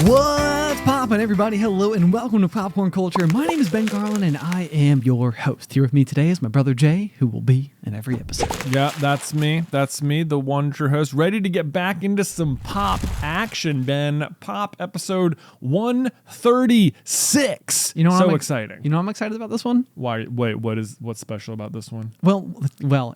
What's poppin', everybody? Hello and welcome to Popcorn Culture. My name is Ben Carlin and I am your host. Here with me today is my brother Jay, who will be in every episode. Yeah, that's me. That's me, the one true host, ready to get back into some pop action, Ben. Pop episode 136. You know, so exciting. You know, I'm excited about this one. Why? Wait, what's special about this one? Well,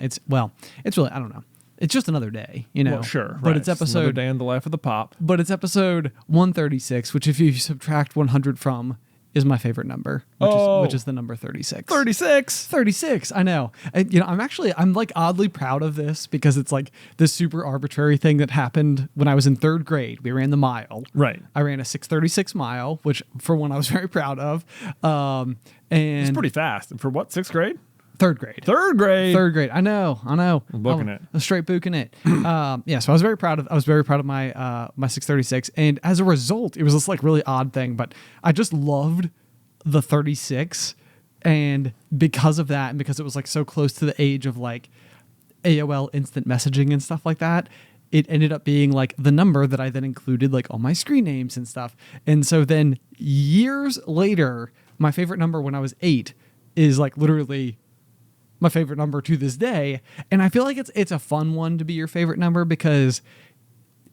it's really, I don't know. It's just another day, you know. Well, sure, but right. it's episode another day in the life of the pop. But it's episode 136, which if you subtract 100 from is my favorite number, which is the number 36. 36. I know. And, you know, I'm like oddly proud of this because it's like this super arbitrary thing that happened when I was in third grade. We ran the mile. Right. I ran a 6:36 mile, which for one I was very proud of. And it's pretty fast. And for what? Sixth grade? Third grade. Third grade. I know. I'm booking it. I'm straight booking it. Yeah. So I was very proud of my my 6:36, and as a result, it was this like really odd thing, but I just loved the 36, and because of that, and because it was like so close to the age of like AOL instant messaging and stuff like that, it ended up being like the number that I then included like all my screen names and stuff. And so then years later, my favorite number when I was 8 is like literally my favorite number to this day. And I feel like it's a fun one to be your favorite number because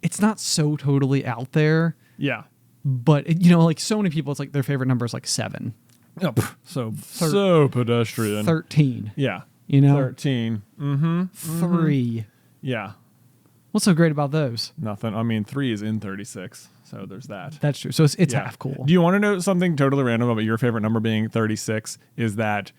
it's not so totally out there. Yeah. But, you know, like so many people, it's like their favorite number is like 7. Oh, so pedestrian. 13. Yeah. You know? 13. Mm-hmm. 3. Yeah. What's so great about those? Nothing. I mean, 3 is in 36. So there's that. That's true. So it's half cool. Do you want to know something totally random about your favorite number being 36? Is that,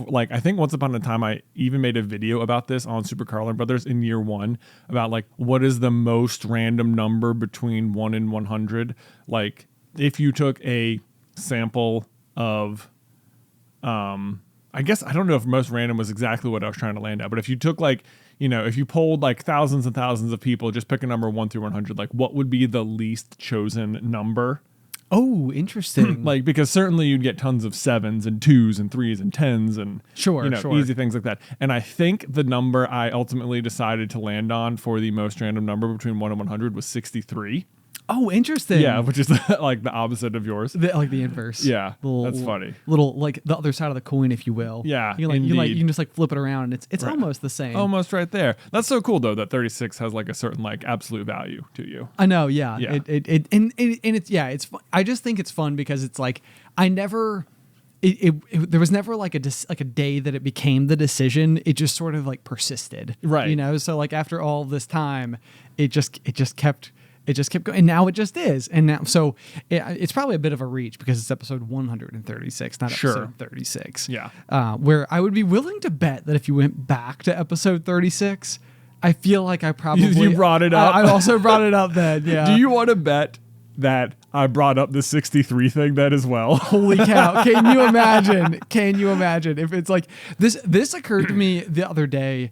like, I think once upon a time I even made a video about this on Super Carlin Brothers in year 1 about like what is the most random number between 1 and 100. Like if you took a sample of, I guess I don't know if most random was exactly what I was trying to land at, but if you took like, you know, if you polled like thousands and thousands of people, just pick a number 1 through 100, like what would be the least chosen number? Oh, interesting. Like, because certainly you'd get tons of 7s and 2s and 3s and 10s and sure, easy things like that. And I think the number I ultimately decided to land on for the most random number between 1 and 100 was 63. Oh, interesting. Yeah, which is like the opposite of yours. Like the inverse. Yeah, that's funny. Little like the other side of the coin, if you will. Yeah, you can just like flip it around, and it's right. Almost the same. Almost right there. That's so cool though that 36 has like a certain like absolute value to you. I know. Yeah. Yeah. It's I just think it's fun because it's like I never. There was never like a day that it became the decision. It just sort of like persisted. Right. You know. So like after all this time, it just kept going, and now it just is. And now, so it's probably a bit of a reach because it's episode 136, not episode 36. Yeah. Where I would be willing to bet that if you went back to episode 36, I feel like I probably you brought it up. I also brought it up then. Yeah. Do you want to bet that I brought up the 63 thing then as well? Holy cow. Can you imagine? If it's like this occurred to me the other day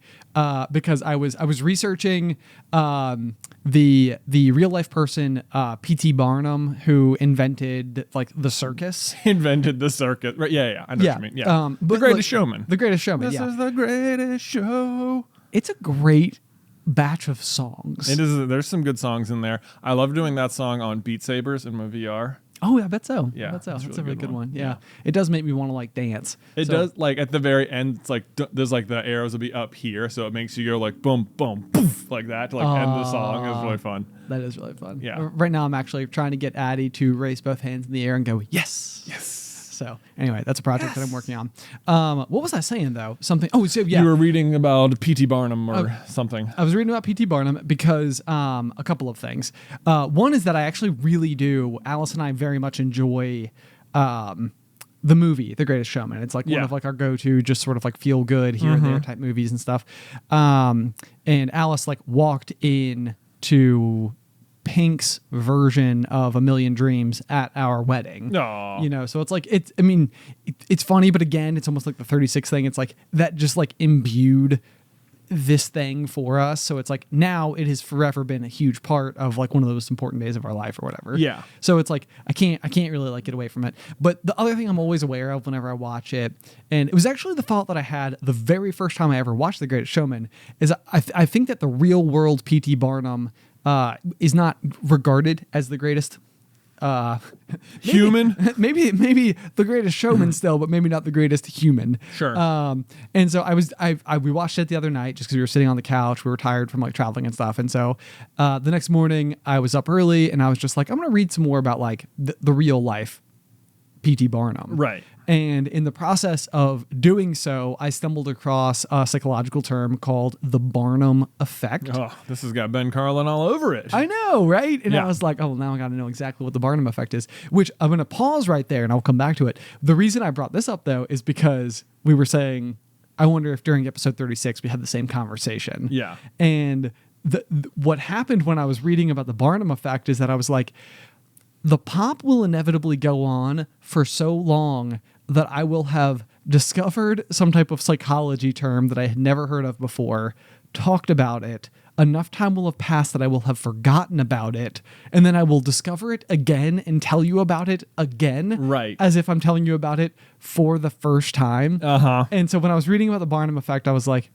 because I was researching the real life person P.T. Barnum, who invented like the circus. Invented the circus. Right. Yeah. I know what you mean. Yeah. But the Greatest Showman. The Greatest Showman. This is the greatest show. It's a great batch of songs. It is. There's some good songs in there. I love doing that song on Beat Sabers in my VR. Oh, I bet so. Yeah, That's really a really good one. Yeah. It does make me want to like dance. It does. Like at the very end, it's like there's like the arrows will be up here, so it makes you go like boom, boom, poof, like that to like end the song. It's really fun. That is really fun. Yeah. Right now, I'm actually trying to get Addie to raise both hands in the air and go yes, yes. So anyway, that's a project that I'm working on. What was I saying though? Something. Oh, so yeah. You were reading about P.T. Barnum or something. I was reading about P.T. Barnum because a couple of things. One is that I actually really do. Alice and I very much enjoy the movie, The Greatest Showman. It's like one of like our go-to, just sort of like feel good here and there type movies and stuff. And Alice like walked in to Pink's version of A Million Dreams at our wedding. Aww. You know, so it's like it's funny, but again, it's almost like the 36 thing. It's like that just like imbued this thing for us. So it's like now it has forever been a huge part of like one of the most important days of our life or whatever. Yeah. So it's like I can't really like get away from it. But the other thing I'm always aware of whenever I watch it, and it was actually the thought that I had the very first time I ever watched The Greatest Showman, is I think that the real world P.T. Barnum is not regarded as the greatest Human? maybe the greatest showman still, but maybe not the greatest human. Sure. And so we watched it the other night just because we were sitting on the couch. We were tired from like traveling and stuff. And so the next morning I was up early and I was just like, I'm going to read some more about like the real life P.T. Barnum. Right. And in the process of doing so, I stumbled across a psychological term called the Barnum Effect. Oh, this has got Ben Carlin all over it. I know, right? And Yeah. I was like, oh, now I got to know exactly what the Barnum Effect is, which I'm going to pause right there and I'll come back to it. The reason I brought this up, though, is because we were saying, I wonder if during episode 36 we had the same conversation. Yeah. And what happened when I was reading about the Barnum Effect is that I was like, the pop will inevitably go on for so long that I will have discovered some type of psychology term that I had never heard of before, talked about it, enough time will have passed that I will have forgotten about it, and then I will discover it again and tell you about it again. Right. As if I'm telling you about it for the first time. Uh-huh. And so when I was reading about the Barnum Effect, I was like,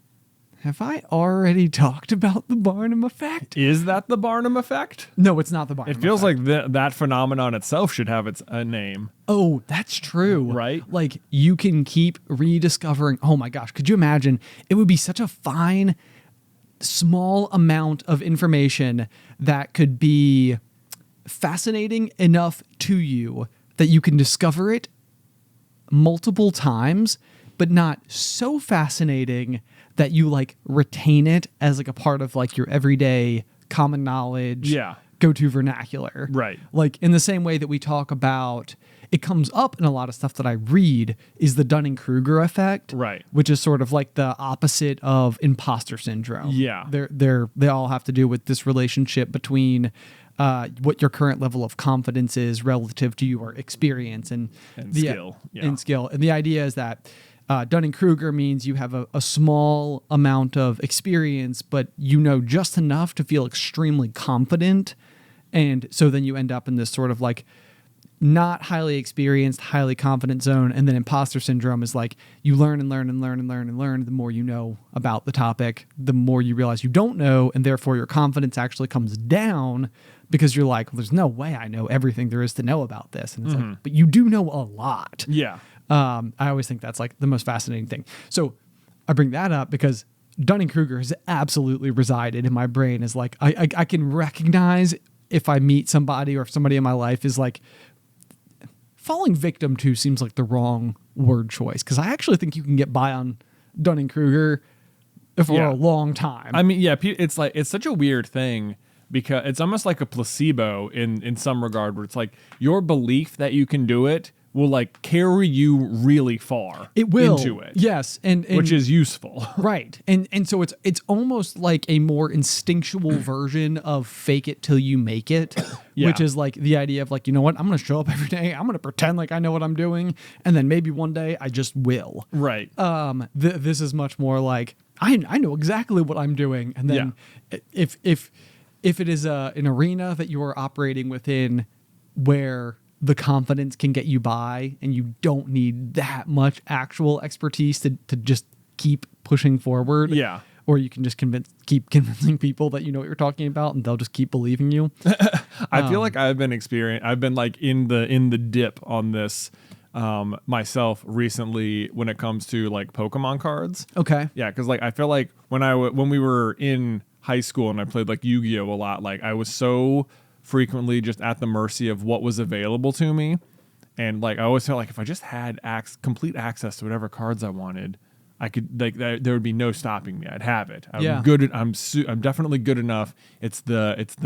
have I already talked about the Barnum Effect? Is that the Barnum Effect? No, it's not the Barnum It feels Effect. like that phenomenon itself should have a name. Oh, that's true. Right? Like you can keep rediscovering. Oh my gosh. Could you imagine? It would be such a fine, small amount of information that could be fascinating enough to you that you can discover it multiple times, but not so fascinating that you like retain it as like a part of like your everyday common knowledge. Yeah. Go-to vernacular. Right. Like in the same way that we talk about, it comes up in a lot of stuff that I read is the Dunning Kruger Effect. Right. Which is sort of like the opposite of imposter syndrome. Yeah. They all have to do with this relationship between what your current level of confidence is relative to your experience and skill. Yeah. And skill. And the idea is that Dunning-Kruger means you have a small amount of experience, but you know just enough to feel extremely confident. And so then you end up in this sort of like not highly experienced, highly confident zone. And then imposter syndrome is like you learn and learn and learn and learn and learn. The more you know about the topic, the more you realize you don't know. And therefore your confidence actually comes down because you're like, well, there's no way I know everything there is to know about this. And it's like, but you do know a lot. Yeah. I always think that's like the most fascinating thing. So I bring that up because Dunning-Kruger has absolutely resided in my brain as like, I can recognize if I meet somebody or if somebody in my life is like falling victim to seems like the wrong word choice. Cause I actually think you can get by on Dunning-Kruger for a long time. I mean, yeah, it's like, it's such a weird thing because it's almost like a placebo in some regard where it's like your belief that you can do it will like carry you really far into it. Yes. And which is useful. Right. And so it's almost like a more instinctual version of fake it till you make it, Yeah. which is like the idea of like, you know what, I'm going to show up every day. I'm going to pretend like I know what I'm doing. And then maybe one day I just will. Right. This is much more like, I know exactly what I'm doing. And then if it is an arena that you are operating within where the confidence can get you by and you don't need that much actual expertise to just keep pushing forward. Yeah. Or you can just keep convincing people that you know what you're talking about and they'll just keep believing you. I feel like I've been like in the dip on this myself recently when it comes to like Pokemon cards. Okay. Yeah, because like I feel like when we were in high school and I played like Yu-Gi-Oh a lot, like I was so frequently just at the mercy of what was available to me, and like I always felt like if I just had complete access to whatever cards I wanted, I could like there would be no stopping me. I'd have it. I'm good. I'm definitely good enough. It's that's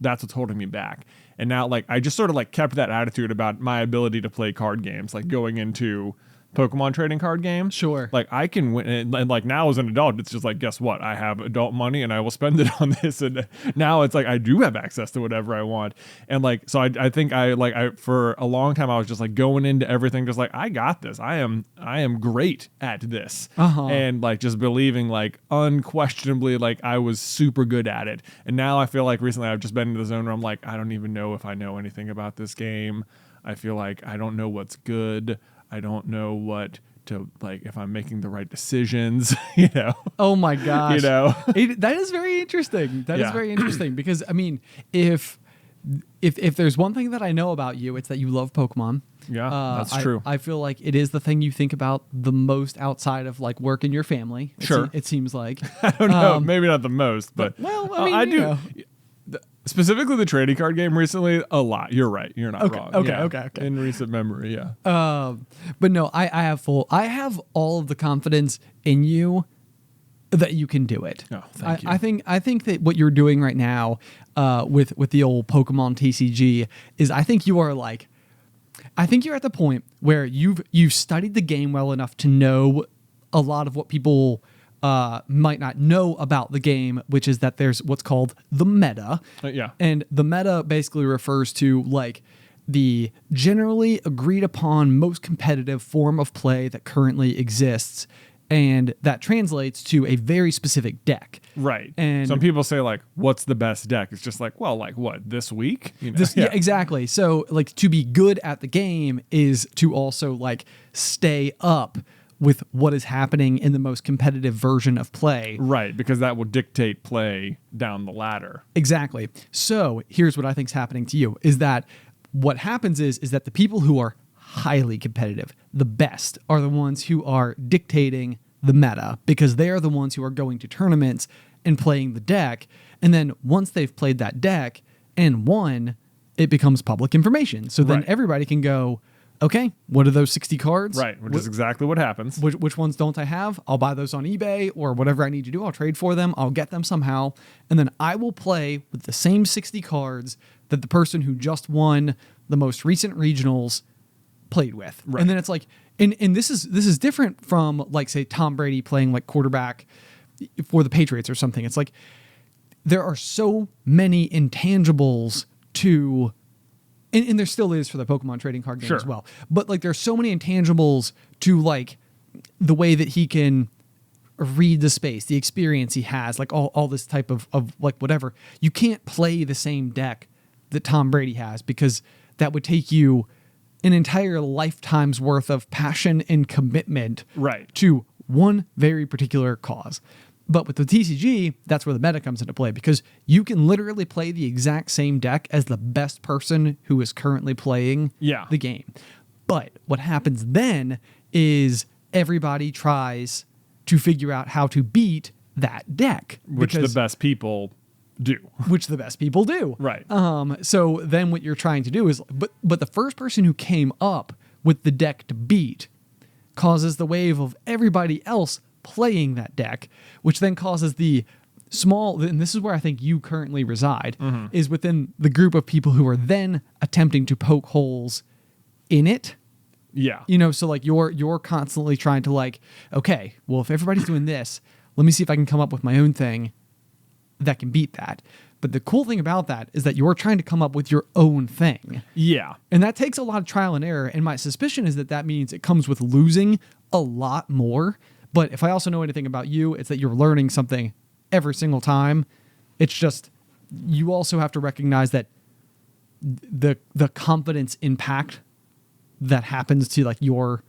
what's holding me back. And now like I just sort of like kept that attitude about my ability to play card games, like going into Pokemon trading card games. Sure. Like I can win, and like now as an adult, it's just like, guess what? I have adult money and I will spend it on this. And now it's like I do have access to whatever I want. And like, so I think I for a long time I was just like going into everything just like I got this. I am great at this. And like just believing like unquestionably like I was super good at it. And now I feel like recently I've just been in the zone where I'm like, I don't even know if I know anything about this game. I feel like I don't know what's good. I don't know what to like if I'm making the right decisions, you know. Oh my gosh. You know. That is very interesting. That is very interesting because I mean, if if there's one thing that I know about you, it's that you love Pokemon. Yeah, that's true. I feel like it is the thing you think about the most outside of like work and your family. Sure. It seems like. I don't know, maybe not the most, but well, I mean, I you do. know. Specifically the trading card game recently, a lot. You're right. You're not wrong. Okay. In recent memory, yeah. But no, I have all of the confidence in you that you can do it. Oh, thank you. I think that what you're doing right now with the old Pokemon TCG is I think you're at the point where you've studied the game well enough to know a lot of what people might not know about the game, which is that there's what's called the meta. Yeah. And the meta basically refers to like the generally agreed upon most competitive form of play that currently exists. And that translates to a very specific deck. Right. And some people say like, what's the best deck? It's just like, well, like what, this week? You know? yeah, exactly. So like to be good at the game is to also like stay up with what is happening in the most competitive version of play. Right, because that will dictate play down the ladder. Exactly. So here's what I think is happening to you is that what happens is that the people who are highly competitive, the best, are the ones who are dictating the meta because they are the ones who are going to tournaments and playing the deck. And then once they've played that deck and won, it becomes public information. So then everybody can go, okay, what are those 60 cards? Right, which is exactly what happens. Which ones don't I have? I'll buy those on eBay or whatever I need to do. I'll trade for them. I'll get them somehow. And then I will play with the same 60 cards that the person who just won the most recent regionals played with. Right. And then it's like, and this is different from like, say, Tom Brady playing like quarterback for the Patriots or something. It's like there are so many intangibles to... And there still is for the Pokemon trading card game as well. But like there's so many intangibles to like the way that he can read the space, the experience he has, like all this type of like whatever. You can't play the same deck that Tom Brady has because that would take you an entire lifetime's worth of passion and commitment to one very particular cause. But with the TCG, that's where the meta comes into play because you can literally play the exact same deck as the best person who is currently playing the game. But what happens then is everybody tries to figure out how to beat that deck. Which the best people do. Right. So then what you're trying to do is, but the first person who came up with the deck to beat causes the wave of everybody else playing that deck, which then causes the small, and this is where I think you currently reside, is within the group of people who are then attempting to poke holes in it. Yeah. You know, so like you're constantly trying to like, okay, well, if everybody's doing this, let me see if I can come up with my own thing that can beat that. But the cool thing about that is that you're trying to come up with your own thing. Yeah. And that takes a lot of trial and error. And my suspicion is that means it comes with losing a lot more. But if I also know anything about you, it's that you're learning something every single time. It's just, you also have to recognize that the confidence impact that happens to like your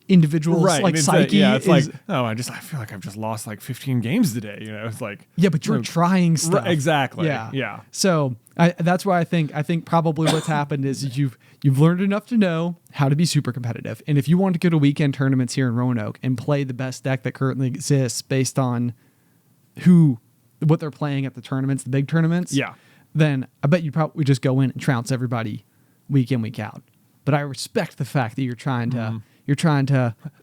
individual like psyche. It's like, oh, I feel like I've just lost like 15 games today. You know, it's like, yeah, but you're trying stuff. Exactly. Yeah. So that's why I think probably what's happened is you've learned enough to know how to be super competitive. And if you want to go to weekend tournaments here in Roanoke and play the best deck that currently exists based on what they're playing at the tournaments, the big tournaments, then I bet you'd probably just go in and trounce everybody week in, week out. But I respect the fact that you're trying to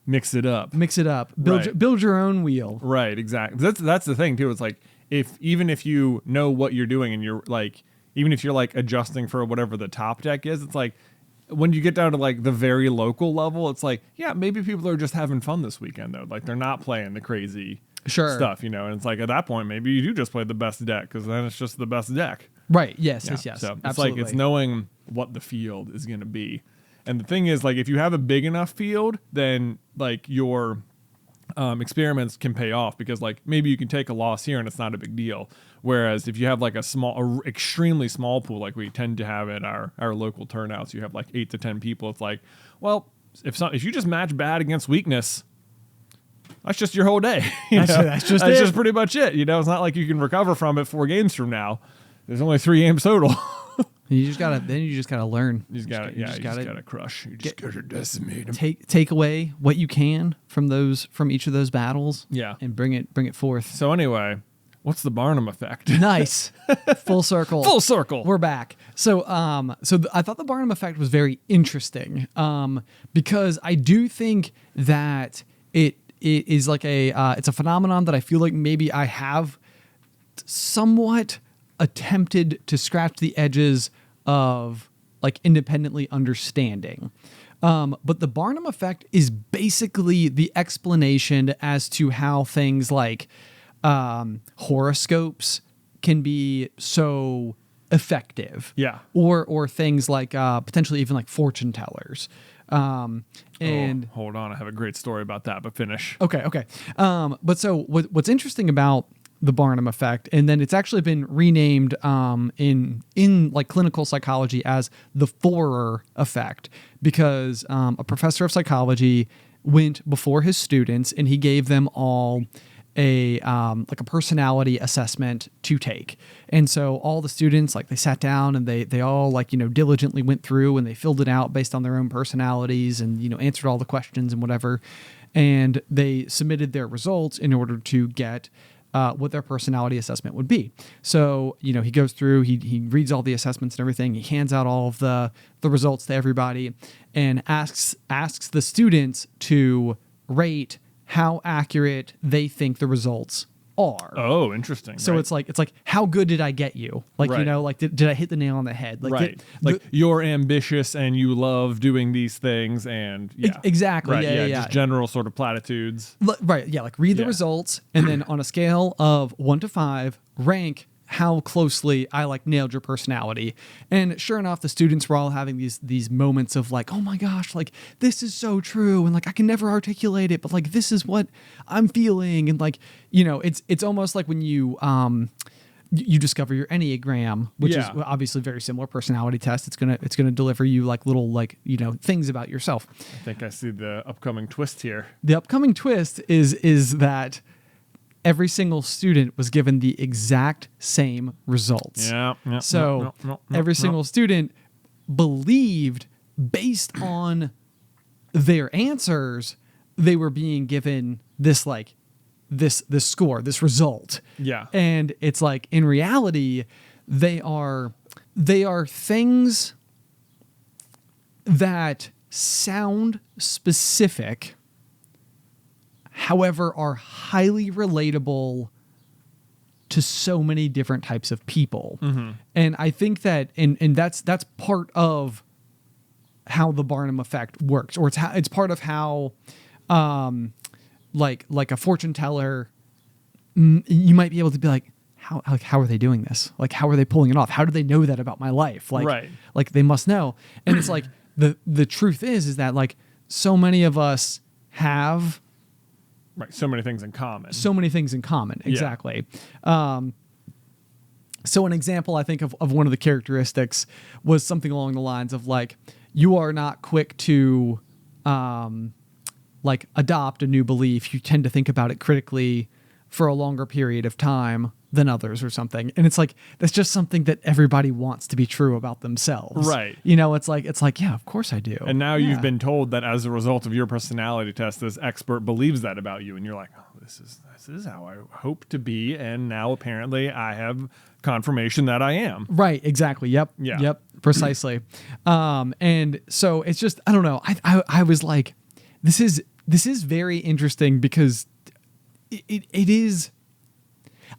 mix it up, build your own wheel. Right. Exactly. That's the thing too. It's like, even if you know what you're doing and you're like, even if you're like adjusting for whatever the top deck is, it's like when you get down to like the very local level, it's like, yeah, maybe people are just having fun this weekend though. Like they're not playing the crazy stuff, you know? And it's like at that point, maybe you do just play the best deck because then it's just the best deck. Right. Yes. So Absolutely. it's like, it's knowing what the field is going to be. And the thing is, like, if you have a big enough field, then like your experiments can pay off because like maybe you can take a loss here and it's not a big deal. Whereas if you have like extremely small pool, like we tend to have at our local turnouts, you have like 8 to 10 people. It's like, well, if you just match bad against weakness, that's just your whole day. That's just pretty much it. You know, it's not like you can recover from it 4 games from now. There's only 3 games total. You just gotta learn. You just gotta crush. You just gotta decimate them. Take away what you can from each of those battles. Yeah. And bring it forth. So anyway, what's the Barnum effect? Nice. Full circle. Full circle. We're back. So I thought the Barnum effect was very interesting. Because I do think that it is like it's a phenomenon that I feel like maybe I have somewhat attempted to scratch the edges of like independently understanding. But the Barnum effect is basically the explanation as to how things like horoscopes can be so effective. Yeah. Or things like potentially even like fortune tellers. And hold on, I have a great story about that, but finish. Okay. But so what's interesting about the Barnum effect, and then it's actually been renamed in like clinical psychology as the Forer effect, because a professor of psychology went before his students and he gave them all a personality assessment to take. And so all the students, like, they sat down and they all, like, diligently went through and they filled it out based on their own personalities and, answered all the questions and whatever. And they submitted their results in order to get what their personality assessment would be. So, he goes through, he reads all the assessments and everything. He hands out all of the results to everybody and asks the students to rate how accurate they think the results are. Oh, interesting. So right. it's like, how good did I get you? Like, Right. Did I hit the nail on the head? Like, Right. You're ambitious and you love doing these things, and exactly. Right, Yeah. just general sort of platitudes. Right. Yeah. Like, read the results and then on a scale of 1 to 5, rank how closely I like nailed your personality. And sure enough, the students were all having these moments of like, oh my gosh, like, this is so true. And like, I can never articulate it, but like, this is what I'm feeling. And like, it's almost like when you discover your Enneagram, which is obviously very similar personality test. It's gonna deliver you like little things about yourself. I think I see the upcoming twist here. The upcoming twist is that every single student was given the exact same results. Every single student believed, based on their answers, they were being given this score, this result. Yeah. And it's like, in reality, they are things that sound specific, however, are highly relatable to so many different types of people. Mm-hmm. And I think that, and that's part of how the Barnum effect works, or it's part of how, like a fortune teller, you might be able to be like, how are they doing this? Like, how are they pulling it off? How do they know that about my life? Like, right. Like, they must know. And it's like, the truth is that like, so many of us have, right, so many things in common. Exactly. Yeah. So an example, I think, of one of the characteristics was something along the lines of like, you are not quick to like adopt a new belief. You tend to think about it critically for a longer period of time than others or something. And it's like, that's just something that everybody wants to be true about themselves. Right. It's like, yeah, of course I do. And now you've been told that as a result of your personality test, this expert believes that about you. And you're like, oh, this is how I hope to be. And now apparently I have confirmation that I am. Right. Exactly. Yep. Yeah. Yep. Precisely. And so it's just, I don't know. I was like, this is very interesting because it is,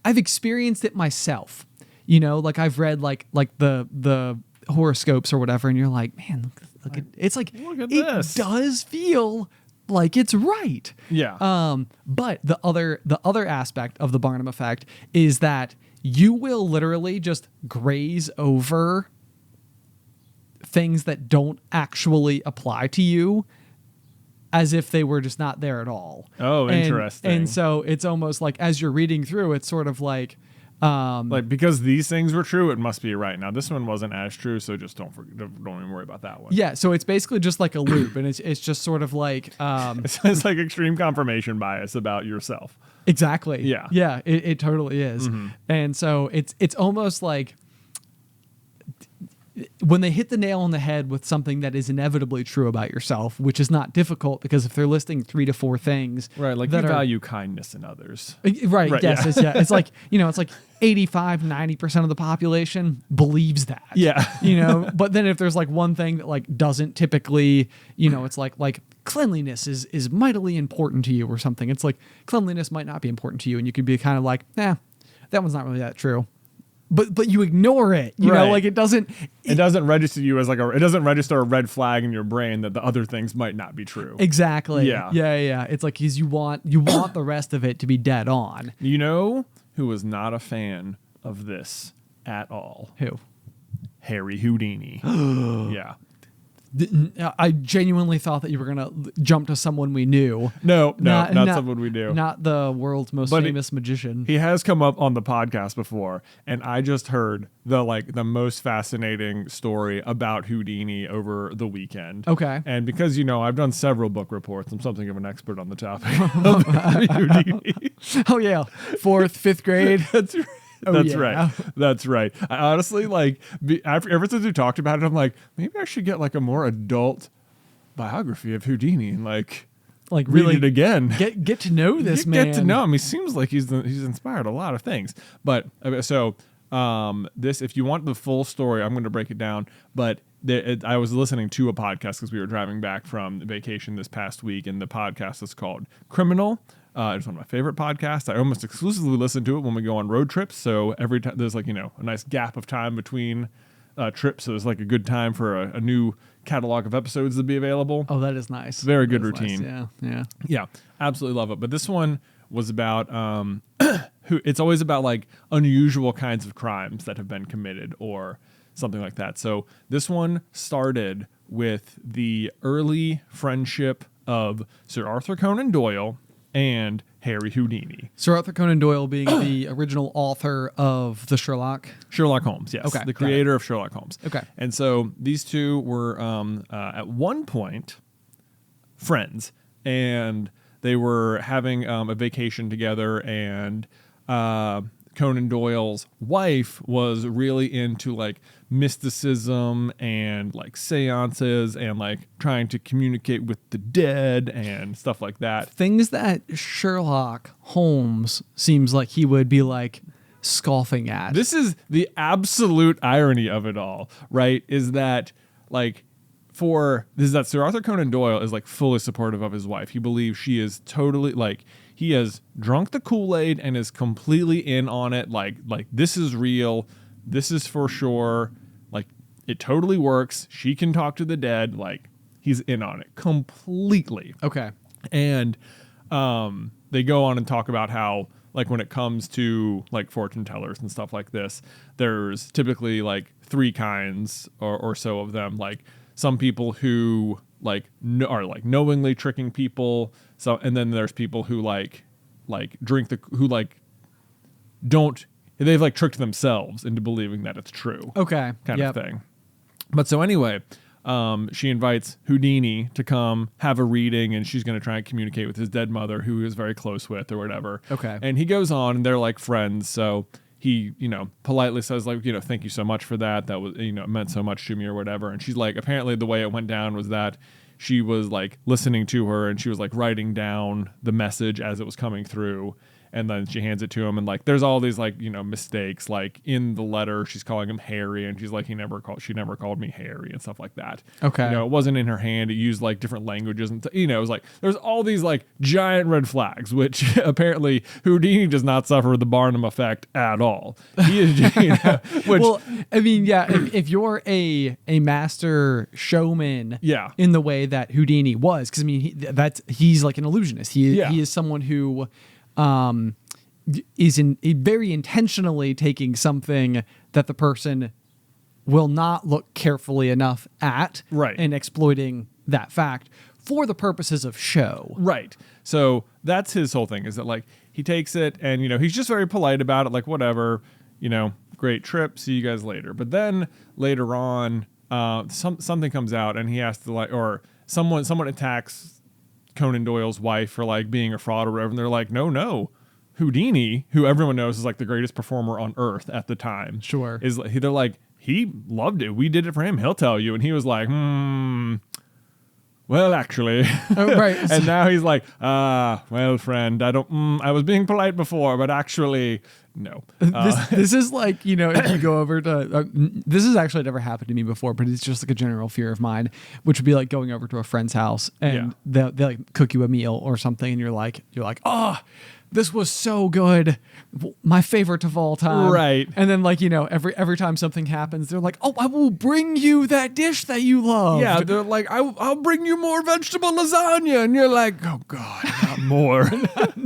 I've experienced it myself, like I've read like the horoscopes or whatever, and you're like, man, look at it's like, look at it this. Does feel like it's right. Yeah. But the other aspect of the Barnum effect is that you will literally just graze over things that don't actually apply to you as if they were just not there at all. Oh, interesting. And so it's almost like, as you're reading through, it's sort of like, because these things were true, it must be right. Now this one wasn't as true, so just don't even worry about that one. Yeah, so it's basically just like a loop, and it's just sort of like it's like extreme confirmation bias about yourself. Exactly. Yeah. Yeah, it totally is. Mm-hmm. And so it's almost like when they hit the nail on the head with something that is inevitably true about yourself, which is not difficult because if they're listing 3 to 4 things, Right, like that you are, value kindness in others. right, Right, yes, yeah. it's like, it's like 85-90% of the population believes that. Yeah. But then if there's like one thing that like doesn't typically, it's like cleanliness is mightily important to you or something. It's like cleanliness might not be important to you, and you could be kind of like, that one's not really that true. But you ignore it, Right. like it doesn't register you as it doesn't register a red flag in your brain that the other things might not be true. exactly. Yeah. Yeah. It's like you want the rest of it to be dead on. You know who was not a fan of this at all? Who? Harry Houdini. Yeah. I genuinely thought that you were gonna jump to someone we knew. No, not someone we do. Not the world's most famous magician. He has come up on the podcast before, and I just heard the most fascinating story about Houdini over the weekend. Okay. And because I've done several book reports, I'm something of an expert on the topic of Harry Houdini. Oh yeah, 4th, 5th grade. That's right. Oh, That's yeah. right. That's right. I honestly ever since we talked about it, I'm like, maybe I should get like a more adult biography of Houdini and like really read it again. Get to know this man. Get to know him. He seems like he's inspired a lot of things. But so this, if you want the full story, I'm going to break it down. But I was listening to a podcast because we were driving back from vacation this past week, and the podcast is called Criminal. It's one of my favorite podcasts. I almost exclusively listen to it when we go on road trips. So every time there's a nice gap of time between trips, so there's like a good time for a new catalog of episodes to be available. Oh, that is nice. Very good That is routine. Nice. Yeah, absolutely love it. But this one was about it's always about like unusual kinds of crimes that have been committed or something like that. So this one started with the early friendship of Sir Arthur Conan Doyle and Harry Houdini. Sir Arthur Conan Doyle being the original author of the Sherlock Holmes, yes. Okay, The creator of Sherlock Holmes. Okay. And so these two were at one point friends, and they were having a vacation together, and Conan Doyle's wife was really into like mysticism and like seances and like trying to communicate with the dead and stuff like that. Things that Sherlock Holmes seems like he would be like scoffing at. This is the absolute irony of it all, right? Is that Sir Arthur Conan Doyle is like fully supportive of his wife. He believes she is totally like, he has drunk the Kool-Aid and is completely in on it. Like this is real. This is for sure. Like it totally works. She can talk to the dead. Like he's in on it completely. Okay. And they go on and talk about how like when it comes to like fortune tellers and stuff like this, there's typically like 3 kinds or so of them. Like some people who are like knowingly tricking people. So, and then there's people who they've like tricked themselves into believing that it's true. Okay. Kind of thing. But so anyway, she invites Houdini to come have a reading, and she's going to try and communicate with his dead mother, who he was very close with or whatever. Okay. And he goes on, and they're like friends. So he, politely says like, thank you so much for that. That was, it meant so much to me or whatever. And she's like, apparently the way it went down was that she was like listening to her, and she was like writing down the message as it was coming through. And then she hands it to him, and like there's all these like mistakes. Like in the letter, she's calling him Harry, and she's like she never called me Harry and stuff like that. Okay, it wasn't in her hand. It used like different languages, and it was like there's all these like giant red flags, which apparently Houdini does not suffer the Barnum effect at all. He is, which, well, I mean, yeah, if you're a master showman, yeah, in the way that Houdini was, because I mean he's like an illusionist. He is someone who is very intentionally taking something that the person will not look carefully enough at, right, and exploiting that fact for the purposes of show. Right. So that's his whole thing, is that like he takes it and he's just very polite about it, like whatever, great trip, see you guys later. But then later on, something comes out, and he has to or someone attacks Conan Doyle's wife for like being a fraud or whatever, and they're like, no, Houdini, who everyone knows is like the greatest performer on earth at the time, Sure, they're like, he loved it. We did it for him. He'll tell you. And he was like, well, actually. Oh, right. And now he's like, well, friend, I was being polite before, but actually, no. This is like, you know, if you go over to, this has actually never happened to me before, but it's just like a general fear of mine, which would be like going over to a friend's house and they like cook you a meal or something. And you're like, oh, this was so good. My favorite of all time. Right. And then like, you know, every time something happens, they're like, oh, I will bring you that dish that you love. Yeah, they're like, I'll bring you more vegetable lasagna. And you're like, oh, God, not more.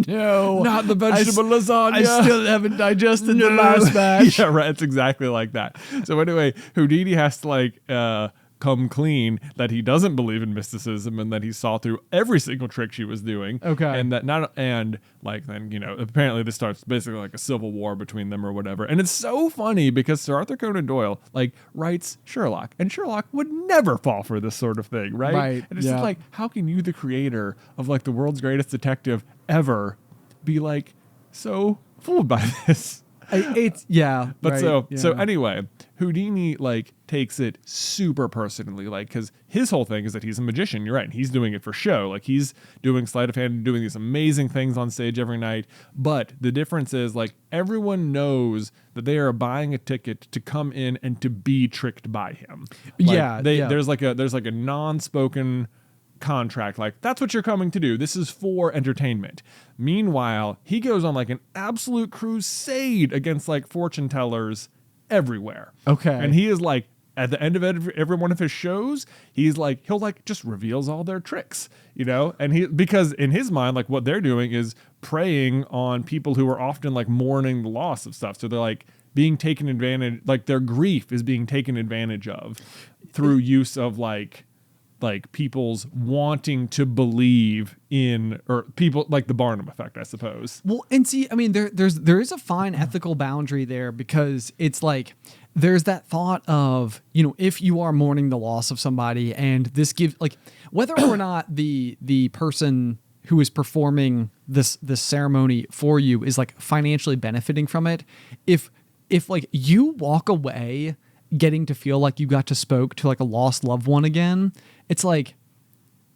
No. Not the vegetable lasagna. I still haven't digested the last batch. Yeah, right. It's exactly like that. So anyway, Houdini has to like come clean that he doesn't believe in mysticism and that he saw through every single trick she was doing. Okay. And that then, you know, apparently this starts basically like a civil war between them or whatever. And it's so funny because Sir Arthur Conan Doyle like writes Sherlock, and Sherlock would never fall for this sort of thing, right? Right. And it's just like, how can you, the creator of like the world's greatest detective ever, be like so fooled by this? So anyway, Houdini like takes it super personally, like, because his whole thing is that he's a magician. You're right, and he's doing it for show. Like, he's doing sleight of hand and doing these amazing things on stage every night. But the difference is, like, everyone knows that they are buying a ticket to come in and to be tricked by him. Like, there's like a non-spoken contract, like, that's what you're coming to do. This is for entertainment. Meanwhile, he goes on like an absolute crusade against like fortune tellers everywhere. Okay. And he is like, at the end of every one of his shows, he's like, he'll like just reveals all their tricks, you know? And because in his mind, like what they're doing is preying on people who are often like mourning the loss of stuff. So they're like being taken advantage, like their grief is being taken advantage of through use of like people's wanting to believe in, or people like the Barnum Effect, I suppose. Well, and see, I mean, there is a fine ethical boundary there, because it's like there's that thought of, you know, if you are mourning the loss of somebody, and this gives like whether or not the person who is performing this ceremony for you is like financially benefiting from it, if like you walk away getting to feel like you got to spoke to like a lost loved one again, it's like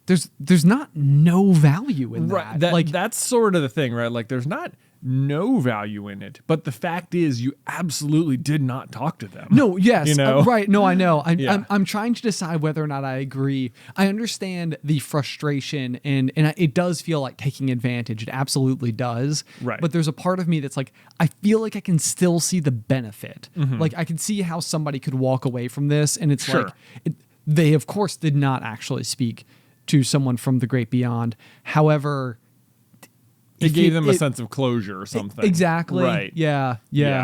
there's not no value in that. Right. Like that's sort of the thing, right? Like there's not no value in it, but the fact is you absolutely did not talk to them. No, yes, you know? Right. No, I know. I'm trying to decide whether or not I agree. I understand the frustration, and it does feel like taking advantage. It absolutely does. Right. But there's a part of me that's like, I feel like I can still see the benefit. Mm-hmm. Like I can see how somebody could walk away from this, and it's like they of course did not actually speak to someone from the great beyond. However, it gave them a sense of closure or something. Exactly. Right. Yeah.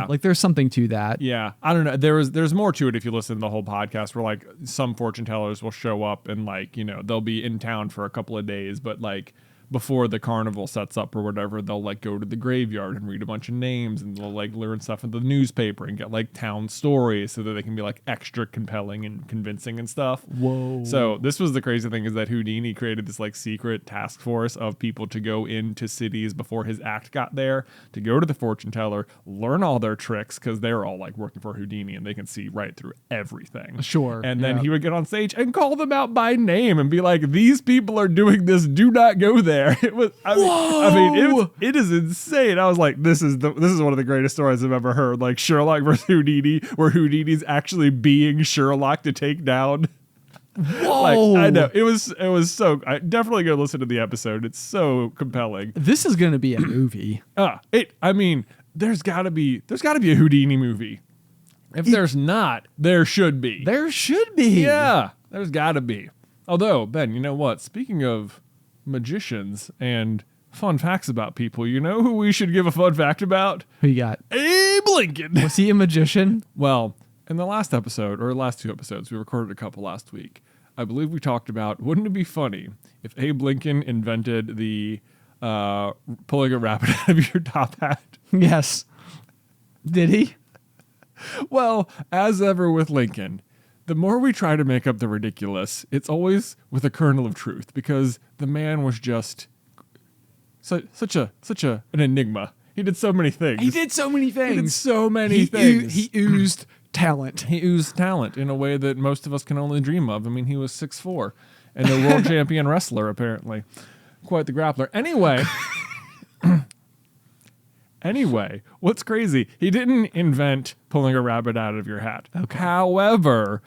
Like there's something to that. Yeah. I don't know. There's more to it if you listen to the whole podcast, where like some fortune tellers will show up and like, you know, they'll be in town for a couple of days, but like before the carnival sets up or whatever, they'll like go to the graveyard and read a bunch of names, and they'll like learn stuff in the newspaper and get like town stories so that they can be like extra compelling and convincing and stuff. Whoa. So this was the crazy thing, is that Houdini created this like secret task force of people to go into cities before his act got there, to go to the fortune teller, learn all their tricks, because they're all like working for Houdini and they can see right through everything. Sure. And then he would get on stage and call them out by name and be like, these people are doing this, do not go there. It was, it is insane. I was like, this is one of the greatest stories I've ever heard. Like Sherlock versus Houdini, where Houdini's actually being Sherlock to take down. Whoa. Like, I know it was so. I definitely go listen to the episode. It's so compelling. This is going to be a movie. There's got to be a Houdini movie. If there's not, there should be. There should be. Yeah, there's got to be. Although, Ben, you know what? Speaking of magicians and fun facts about people, you know who we should give a fun fact about? Who you got? Abe Lincoln. Was he a magician? Well, in the last episode, or last two episodes, we recorded a couple last week, I believe we talked about, wouldn't it be funny if Abe Lincoln invented the pulling a rabbit out of your top hat? Yes. Did he? Well, as ever with Lincoln, the more we try to make up the ridiculous, it's always with a kernel of truth, because the man was just such an enigma. He did so many things. He did so many things. He oozed talent. He oozed talent in a way that most of us can only dream of. I mean, he was 6'4" and a world champion wrestler, apparently. Quite the grappler. Anyway, what's crazy, he didn't invent pulling a rabbit out of your hat. Okay. However,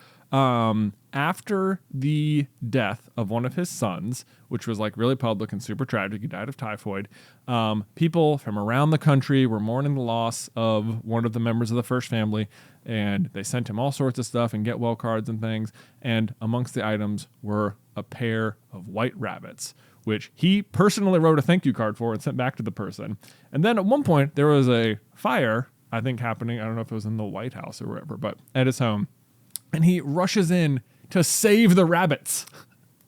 after the death of one of his sons, which was like really public and super tragic, he died of typhoid, people from around the country were mourning the loss of one of the members of the first family, and they sent him all sorts of stuff and get well cards and things, and amongst the items were a pair of white rabbits, which he personally wrote a thank you card for and sent back to the person. And then at one point, there was a fire, I think, happening. I don't know if it was in the White House or wherever, but at his home. And he rushes in to save the rabbits.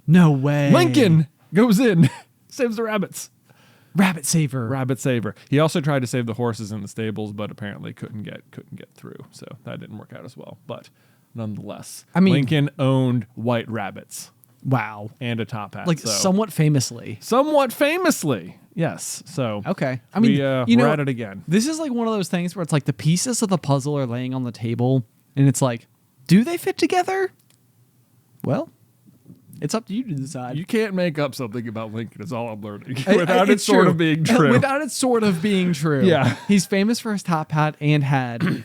No way. Lincoln goes in, saves the rabbits. Rabbit saver. Rabbit saver. He also tried to save the horses in the stables, but apparently couldn't get through. So that didn't work out as well. But nonetheless, I mean, Lincoln owned white rabbits. Wow. And a top hat. Like so. somewhat famously. Somewhat famously. Yes. So okay. I mean, we're at it again. This is like one of those things where it's like the pieces of the puzzle are laying on the table and it's like, do they fit together? Well, it's up to you to decide. You can't make up something about Lincoln, is all I'm learning. Without it sort true. of being true. Without it sort of being true. Yeah. He's famous for his top hat and had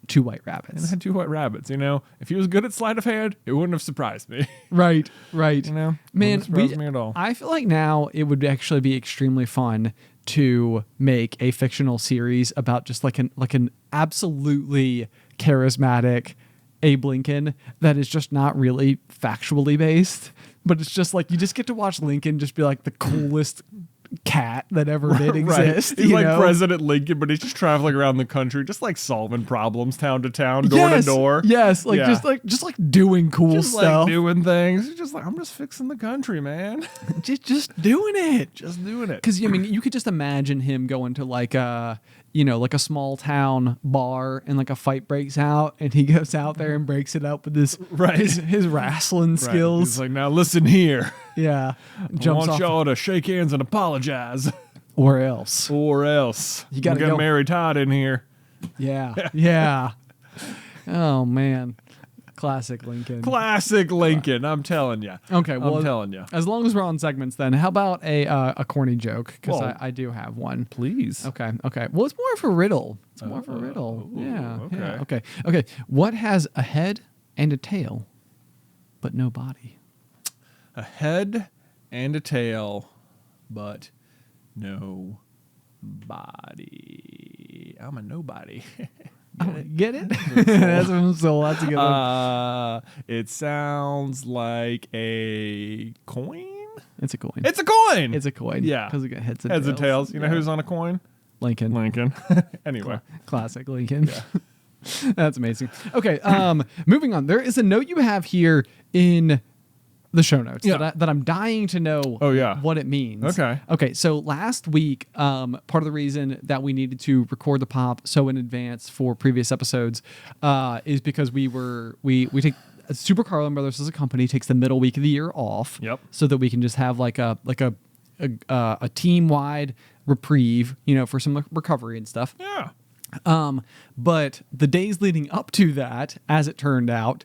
2 white rabbits. And I had 2 white rabbits, you know. If he was good at sleight of hand, it wouldn't have surprised me. Right. You know? Man, wouldn't surprise me at all. I feel like now it would actually be extremely fun to make a fictional series about just like an absolutely charismatic Abe Lincoln that is just not really factually based, but it's just like you just get to watch Lincoln just be like the coolest cat that ever did exist. He's like know? President Lincoln, but he's just traveling around the country, just like solving problems town to town, door to door. Yes, like Yeah. just like doing cool Just stuff. like doing things. He's just like, I'm just fixing the country, man. just doing it. Just doing it. Because I mean, you could just imagine him going to like a small town bar and like a fight breaks out and he goes out there and breaks it up with his wrestling skills. He's like, now listen here. Yeah, I want y'all to shake hands and apologize, or else. You gotta get go. Mary Todd in here. Yeah. Oh man, classic Lincoln. Classic Lincoln. I'm telling you. Okay, well, I'm telling you. As long as we're on segments, then how about a corny joke? Because Well, I do have one. Please. Okay. Well, it's more of a riddle. Okay. What has a head and a tail, but no body? A head and a tail, but no body. I'm a nobody. Get it? That's a good one. It sounds like a coin. It's a coin. It's a coin. It's a coin. Yeah. Because it got heads and Heads tails. and tails. You know who's on a coin? Lincoln. Anyway. Classic Lincoln. Yeah. That's amazing. Okay, moving on. There is a note you have here in the show notes that I'm dying to know what it means. Okay, so last week, part of the reason that we needed to record the pop so in advance for previous episodes is because we take Super Carlin Brothers as a company takes the middle week of the year off. Yep. So that we can just have like a team wide reprieve, for some recovery and stuff. Yeah. But the days leading up to that, as it turned out,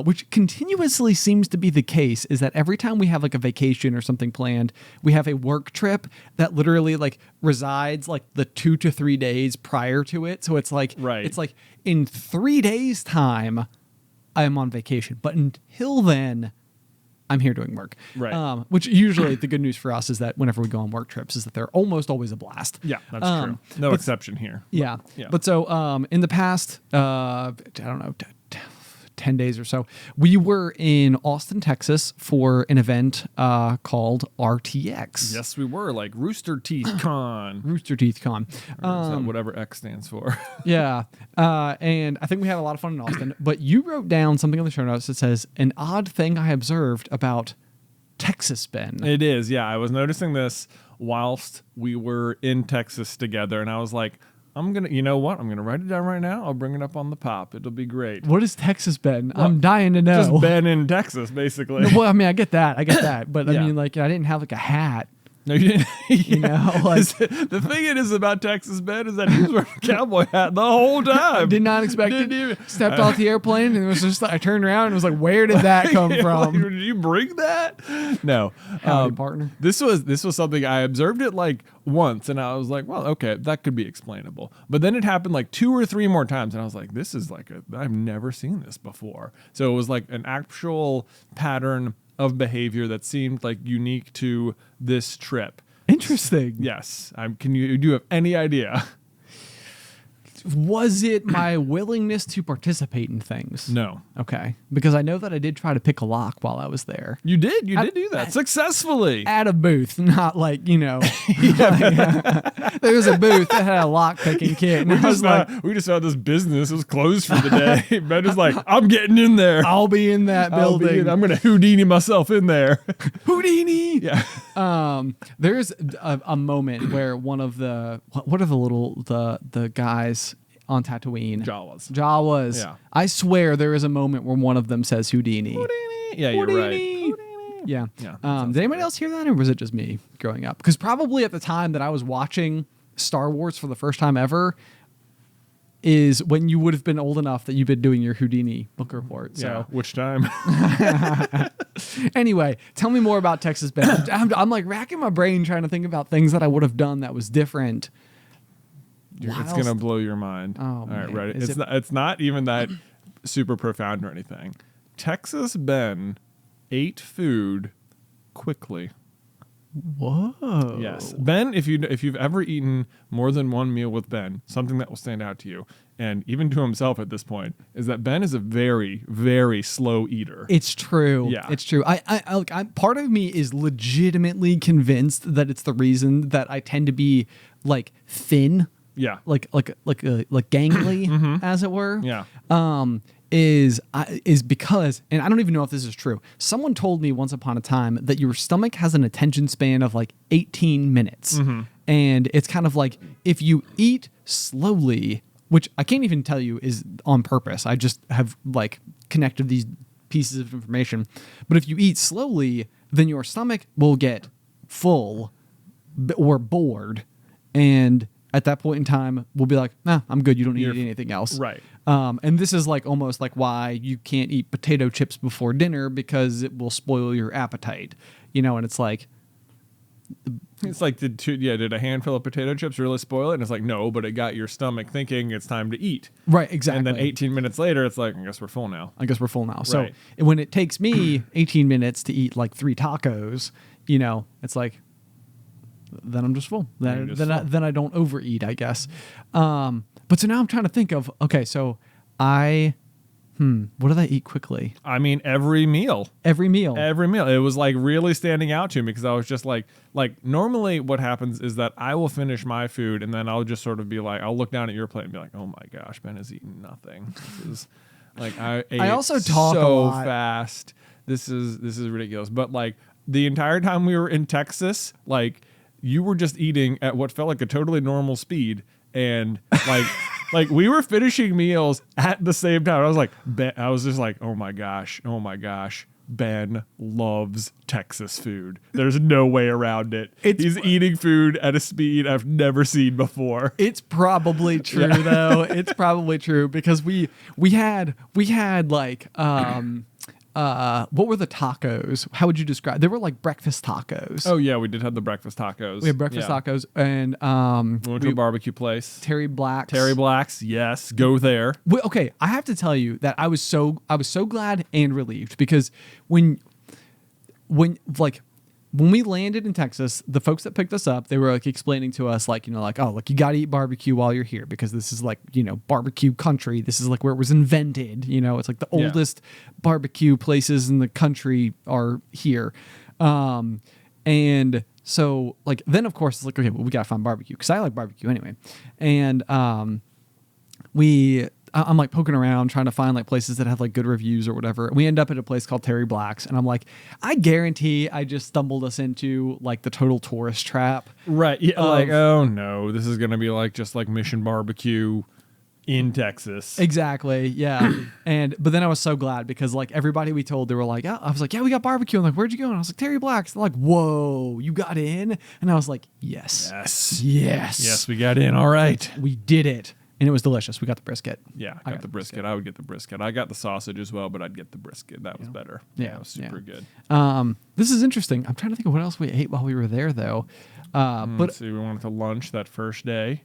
which continuously seems to be the case, is that every time we have like a vacation or something planned, we have a work trip that literally like resides like the 2 to 3 days prior to it. So it's like, it's like in 3 days' time, I am on vacation. But until then, I'm here doing work. Right. Which usually the good news for us is that whenever we go on work trips is that they're almost always a blast. Yeah, that's true. No exception here. Yeah. Yeah. But so in the past, I don't know, 10 days or so, we were in Austin, Texas for an event called RTX. Yes, we were, like Rooster Teeth Con. Rooster Teeth Con. Or is that whatever X stands for? Yeah. And I think we had a lot of fun in Austin. But you wrote down something on the show notes that says, an odd thing I observed about Texas Ben. It is, yeah. I was noticing this whilst we were in Texas together, and I was like, you know what? I'm going to write it down right now. I'll bring it up on the pop. It'll be great. What is Texas Ben? Well, I'm dying to know. Just Ben in Texas, basically. Well, I mean, I get that. But Yeah. I mean, like, I didn't have like a hat No, you didn't. You know, like The thing it is about Texas Ben is that he was wearing a cowboy hat the whole time. did not expect Didn't it. even- Stepped off the airplane and it was just I turned around and was like, where did that come Like, from? did you bring that? No. Howdy, partner. This was something I observed it like once, and I was like, well, okay, that could be explainable. But then it happened like 2 or 3 more times, and I was like, this is like I've never seen this before. So it was like an actual pattern of behavior that seemed like unique to this trip. Interesting. Yes. Do you have any idea? Was it my willingness to participate in things? No. Okay. Because I know that I did try to pick a lock while I was there. You did do that successfully. At a booth, not like, you know. There was a booth that had a lock picking kit. And I was like, we just found this business. It was closed for the day. Ben is like, I'm getting in there. I'll be in that building. I'm going to Houdini myself in there. Houdini. Yeah. There's a moment where one of the what are the guys on Tatooine? Jawas. Yeah. I swear there is a moment where one of them says Houdini. Yeah, you're right. Houdini. Yeah. Yeah, Did anybody else hear that, or was it just me growing up? Because probably at the time that I was watching Star Wars for the first time ever is when you would have been old enough that you've been doing your Houdini book report. So Yeah. Which time? anyway, tell me more about Texas Ben. I'm like racking my brain trying to think about things that I would have done that was different. It's going to blow your mind. Oh, All right, man. ready? Is It's not even that super profound or anything. Texas Ben ate food quickly. Whoa. Yes. Ben, if you've ever eaten more than one meal with Ben, something that will stand out to you, and even to himself at this point, is that Ben is a very, very slow eater. It's true. Yeah. It's true. I part of me is legitimately convinced that it's the reason that I tend to be like thin, Yeah. like gangly, as it were. Yeah. Is because, and I don't even know if this is true. Someone told me once upon a time that your stomach has an attention span of like 18 minutes. And it's kind of like if you eat slowly, which I can't even tell you is on purpose. I just have like connected these pieces of information. But if you eat slowly, then your stomach will get full or bored. And at that point in time, we'll be like, nah, I'm good. You don't need to eat anything else. Right. And this is like almost like why you can't eat potato chips before dinner because it will spoil your appetite, you know. And it's like did a handful of potato chips really spoil it? And it's like, no, but it got your stomach thinking it's time to eat. right, exactly. And then 18 minutes later, it's like, I guess we're full now. I guess we're full now. So Right. when it takes me 18 minutes to eat like 3 tacos, you know, it's like, then I'm just full. Then I don't overeat, I guess. But so now I'm trying to think of, okay, so what did I eat quickly? I mean, every meal. Every meal. It was like really standing out to me because I was just like normally what happens is that I will finish my food and then I'll just sort of be like, I'll look down at your plate and be like, oh my gosh, Ben has eaten nothing. This is like, I also talk a so lot. fast. This is ridiculous. But like the entire time we were in Texas, like you were just eating at what felt like a totally normal speed. And like we were finishing meals at the same time. I was just like, oh my gosh, Ben loves Texas food. There's no way around it. He's eating food at a speed I've never seen before. It's probably true though. It's probably true because we had like what were the tacos? How would you describe? They were like breakfast tacos. Oh yeah, we did have the breakfast tacos. We had breakfast tacos and we went to a barbecue place. Terry Black's. Terry Black's, yes, go there. Okay, I have to tell you that I was so glad and relieved because when we landed in Texas, the folks that picked us up, they were like explaining to us like, you know, like, oh, like you got to eat barbecue while you're here because this is like, you know, barbecue country. This is like where it was invented. You know, it's like the oldest barbecue places in the country are here. And so like, then of course it's like, okay, well, we got to find barbecue because I like barbecue anyway. And I'm like poking around trying to find like places that have like good reviews or whatever. We end up at a place called Terry Black's and I'm like, I guarantee I just stumbled us into like the total tourist trap. Right. Yeah. Like, oh no, this is going to be like just like Mission Barbecue in Texas. Exactly. Yeah. But then I was so glad because like everybody we told, they were like, I was like, yeah, we got barbecue. I'm like, where'd you go? And I was like, Terry Black's. They're like, whoa, you got in? And I was like, yes. Yes, we got in. All right. We did it. And it was delicious. We got the brisket. Yeah, I got the brisket. I would get the brisket. I got the sausage as well, but I'd get the brisket. That was better. Yeah, it was super good. This is interesting. I'm trying to think of what else we ate while we were there, though. But Let's see, we went to lunch that first day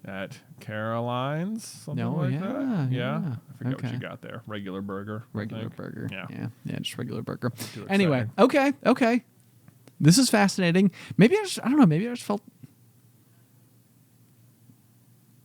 at Caroline's, something like that. Yeah. I forget what you got there. Regular burger. Regular burger. Yeah. Yeah, just regular burger. Too Anyway, exciting. okay. This is fascinating. Maybe I don't know, maybe I just felt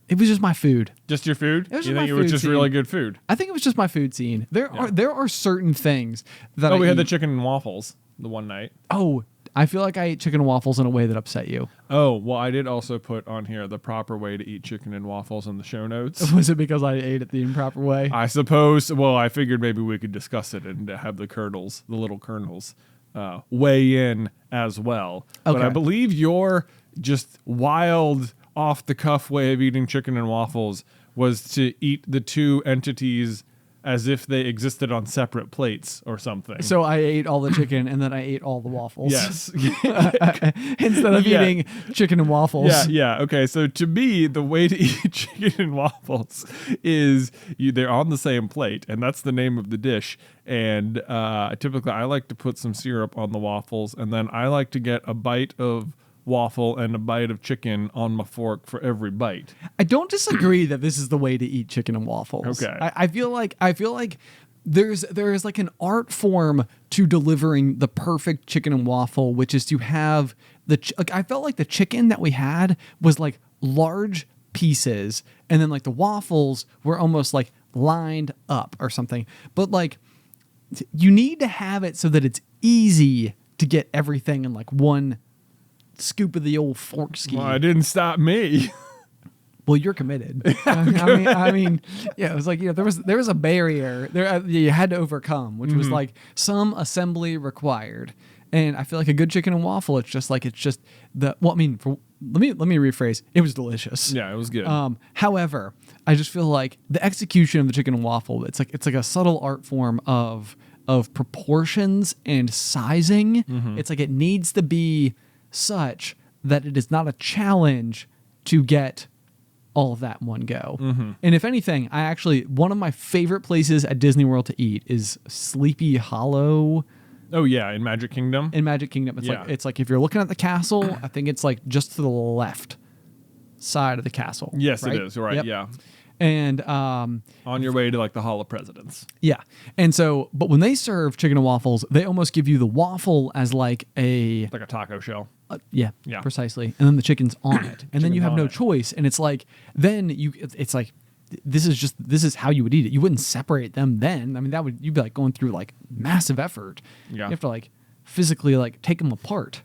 it was just my food. Just your food? It was You just think my it was food just scene. really good food? I think it was just my food scene. There are certain things that We had the eat. chicken and waffles the one night. Oh, I feel like I ate chicken and waffles in a way that upset you. Oh, well, I did also put on here the proper way to eat chicken and waffles in the show notes. Was it because I ate it the improper way? I suppose. Well, I figured maybe we could discuss it and have the little kernels, weigh in as well. But I Okay. believe your just wild, off the cuff way of eating chicken and waffles was to eat the two entities as if they existed on separate plates or something. So I ate all the chicken and then I ate all the waffles. Yes. Instead of Yeah. eating chicken and waffles. Yeah. Okay. So to me, the way to eat chicken and waffles is they're on the same plate, and that's the name of the dish. And typically, I like to put some syrup on the waffles, and then I like to get a bite of waffle and a bite of chicken on my fork for every bite. I don't disagree that this is the way to eat chicken and waffles. Okay. I feel like there is like an art form to delivering the perfect chicken and waffle, which is to have I felt like the chicken that we had was like large pieces, and then like the waffles were almost like lined up or something. But like you need to have it so that it's easy to get everything in like one scoop of the old fork ski. Well, it didn't stop me. Well, you're committed. I mean, yeah, it was like, there was a barrier there you had to overcome, which was like some assembly required. And I feel like a good chicken and waffle, let me rephrase. It was delicious. Yeah, it was good. However, I just feel like the execution of the chicken and waffle, it's like a subtle art form of proportions and sizing. It's like it needs to be such that it is not a challenge to get all of that in one go. And if anything, one of my favorite places at Disney World to eat is Sleepy Hollow Oh yeah, in Magic Kingdom. in Magic Kingdom. It's like if you're looking at the castle, I think it's like just to the left side of the castle. Yes, right? it is. Right. Yep. Yeah. And On your way to like the Hall of Presidents. yeah. And so, but when they serve chicken and waffles, they almost give you the waffle as like a Like a taco shell. yeah, Yeah. precisely. And then the chicken's on it. And then you Chicken's have on no it. choice. And it's like, it's like, this is how you would eat it. You wouldn't separate them then. I mean, you'd be like going through like massive effort. Yeah. You have to like physically like take them apart.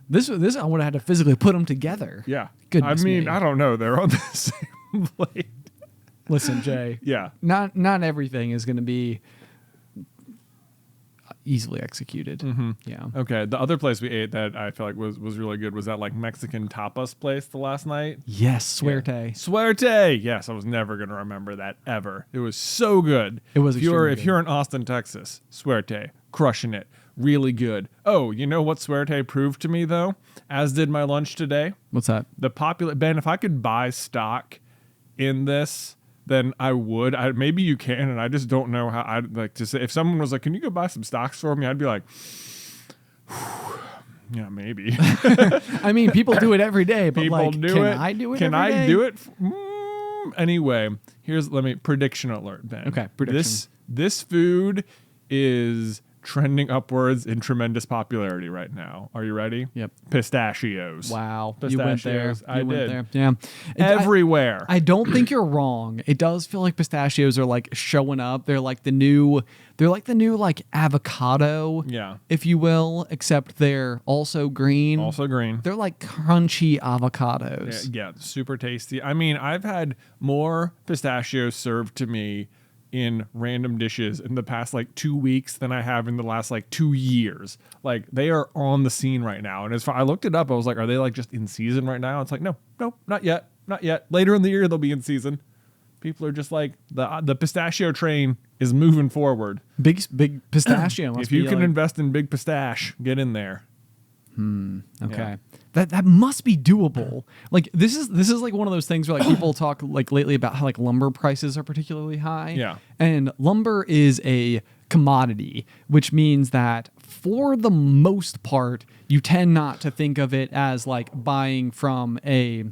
This I would have had to physically put them together. Yeah. Goodness I mean, me. I don't know. They're on the same plate. Listen, Jay. Yeah. Not everything is going to be easily executed. Yeah. Okay. The other place we ate that I felt like was really good was that like Mexican tapas place the last night. Yes, suerte. Suerte. Yes, I was never gonna remember that ever. It was so good. It was If you're extremely good. if you're in Austin, Texas, Suerte, crushing it, really good. Oh, you know what Suerte proved to me though, as did my lunch today. What's that? The popular Ben, if I could buy stock in this, then I would. Maybe you can, and I just don't know how. I'd like to say if someone was like, "Can you go buy some stocks for me?" I'd be like, "Yeah, maybe." I mean, people do it every day, but People like, do can it. I do it? Can every I day? do it? Anyway, prediction alert, Ben. Okay, prediction. This food is trending upwards in tremendous popularity right now. Are you ready? Yep. Pistachios. Wow, you went there. Pistachios. I You went did. there. Yeah, Everywhere. I don't think you're wrong. It does feel like pistachios are like showing up. They're like the new like avocado, Yeah. if you will, except they're also green. Also green. They're like crunchy avocados. Yeah, super tasty. I mean, I've had more pistachios served to me in random dishes in the past like 2 weeks than I have in the last like 2 years. Like they are on the scene right now. And as far I looked it up, I was like, are they like just in season right now? It's like, no, not yet. Later in the year they'll be in season. People are just like the pistachio train is moving forward. Big pistachio. Must If you be can like, invest in big pistache, get in there. okay, that must be doable. Like this is like one of those things where like people talk like lately about how like lumber prices are particularly high. Yeah. And lumber is a commodity, which means that for the most part, you tend not to think of it as like buying from a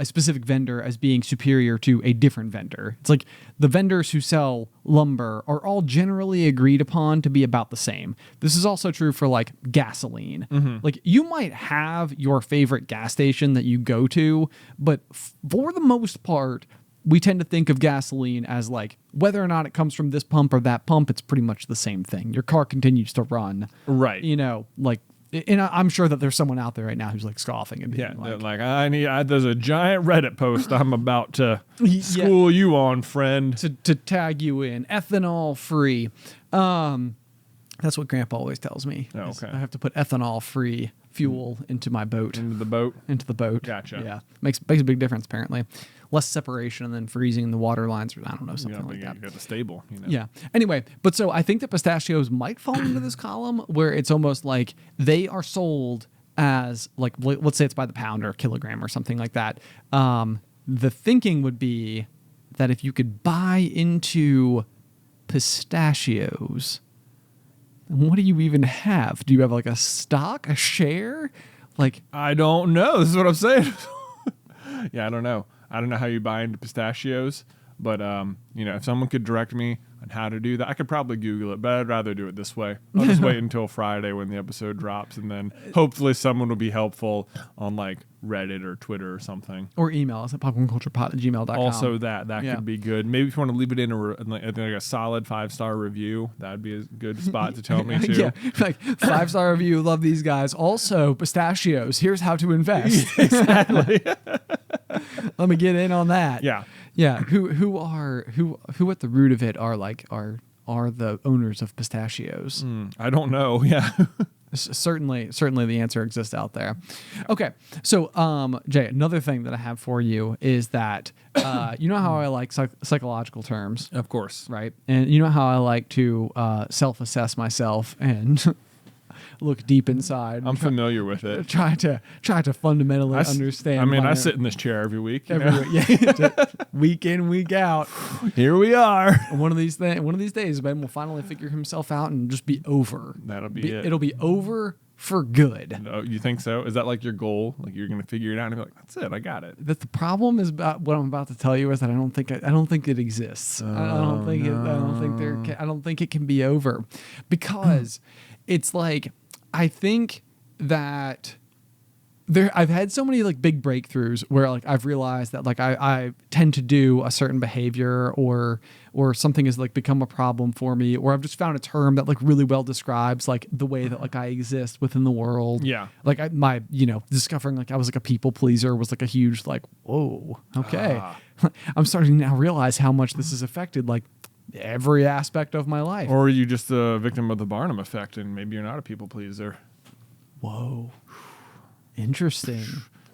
specific vendor as being superior to a different vendor. It's like the vendors who sell lumber are all generally agreed upon to be about the same. This is also true for like gasoline. Like you might have your favorite gas station that you go to, but for the most part, we tend to think of gasoline as like whether or not it comes from this pump or that pump, it's pretty much the same thing. Your car continues to run. Right. You know, like, and I'm sure that there's someone out there right now who's like scoffing and being there's a giant Reddit post I'm about to school you on, friend. to tag you in ethanol free. That's what Grandpa always tells me. Oh, okay. I have to put ethanol free fuel into my boat. Into the boat? Into the boat. Gotcha. Yeah. Makes a big difference, apparently. Less separation and then freezing the water lines, or I don't know, something like that. You got the stable. You know? Yeah. Anyway, but so I think that pistachios might fall into this column where it's almost like they are sold as like, let's say it's by the pound or kilogram or something like that. The thinking would be that if you could buy into pistachios, what do you even have? Do you have like a stock, a share? Like, I don't know. This is what I'm saying. Yeah, I don't know. I don't know how you buy into pistachios, but if someone could direct me on how to do that, I could probably Google it, but I'd rather do it this way. I'll just wait until Friday when the episode drops, and then hopefully someone will be helpful on like Reddit or Twitter or something. Or email us at popcornculturepod@gmail.com. Also, that could be good. Maybe if you want to leave it in a solid 5-star review, that'd be a good spot to tell me too. Yeah, like 5-star review. Love these guys. Also, pistachios. Here's how to invest. Exactly. Let me get in on that. Yeah. Yeah. Who at the root of it are the owners of pistachios? I don't know. Yeah. Certainly the answer exists out there. Okay. So, Jay, another thing that I have for you is that, you know how I like psychological terms, Of course. right? And you know how I like to self-assess myself and look deep inside. I'm familiar with it. Try to fundamentally understand. I mean, I sit in this chair every week. Week in, week out. Here we are. One of these days, Ben will finally figure himself out and just be over. That'll be it. It'll be over for good. No, you think so? Is that like your goal? Like you're gonna figure it out and be like, "That's it, I got it." That the problem is about what I'm about to tell you is that I don't think it exists. I don't think it can be over, because it's like I think that I've had so many like big breakthroughs where like I've realized that like I tend to do a certain behavior or something has like become a problem for me, or I've just found a term that like really well describes like the way that like I exist within the world. Yeah. Like discovering like I was like a people pleaser was like a huge like, whoa, okay. I'm starting to now realize how much this has affected like every aspect of my life. Or are you just a victim of the Barnum Effect and maybe you're not a people pleaser? Whoa. Interesting.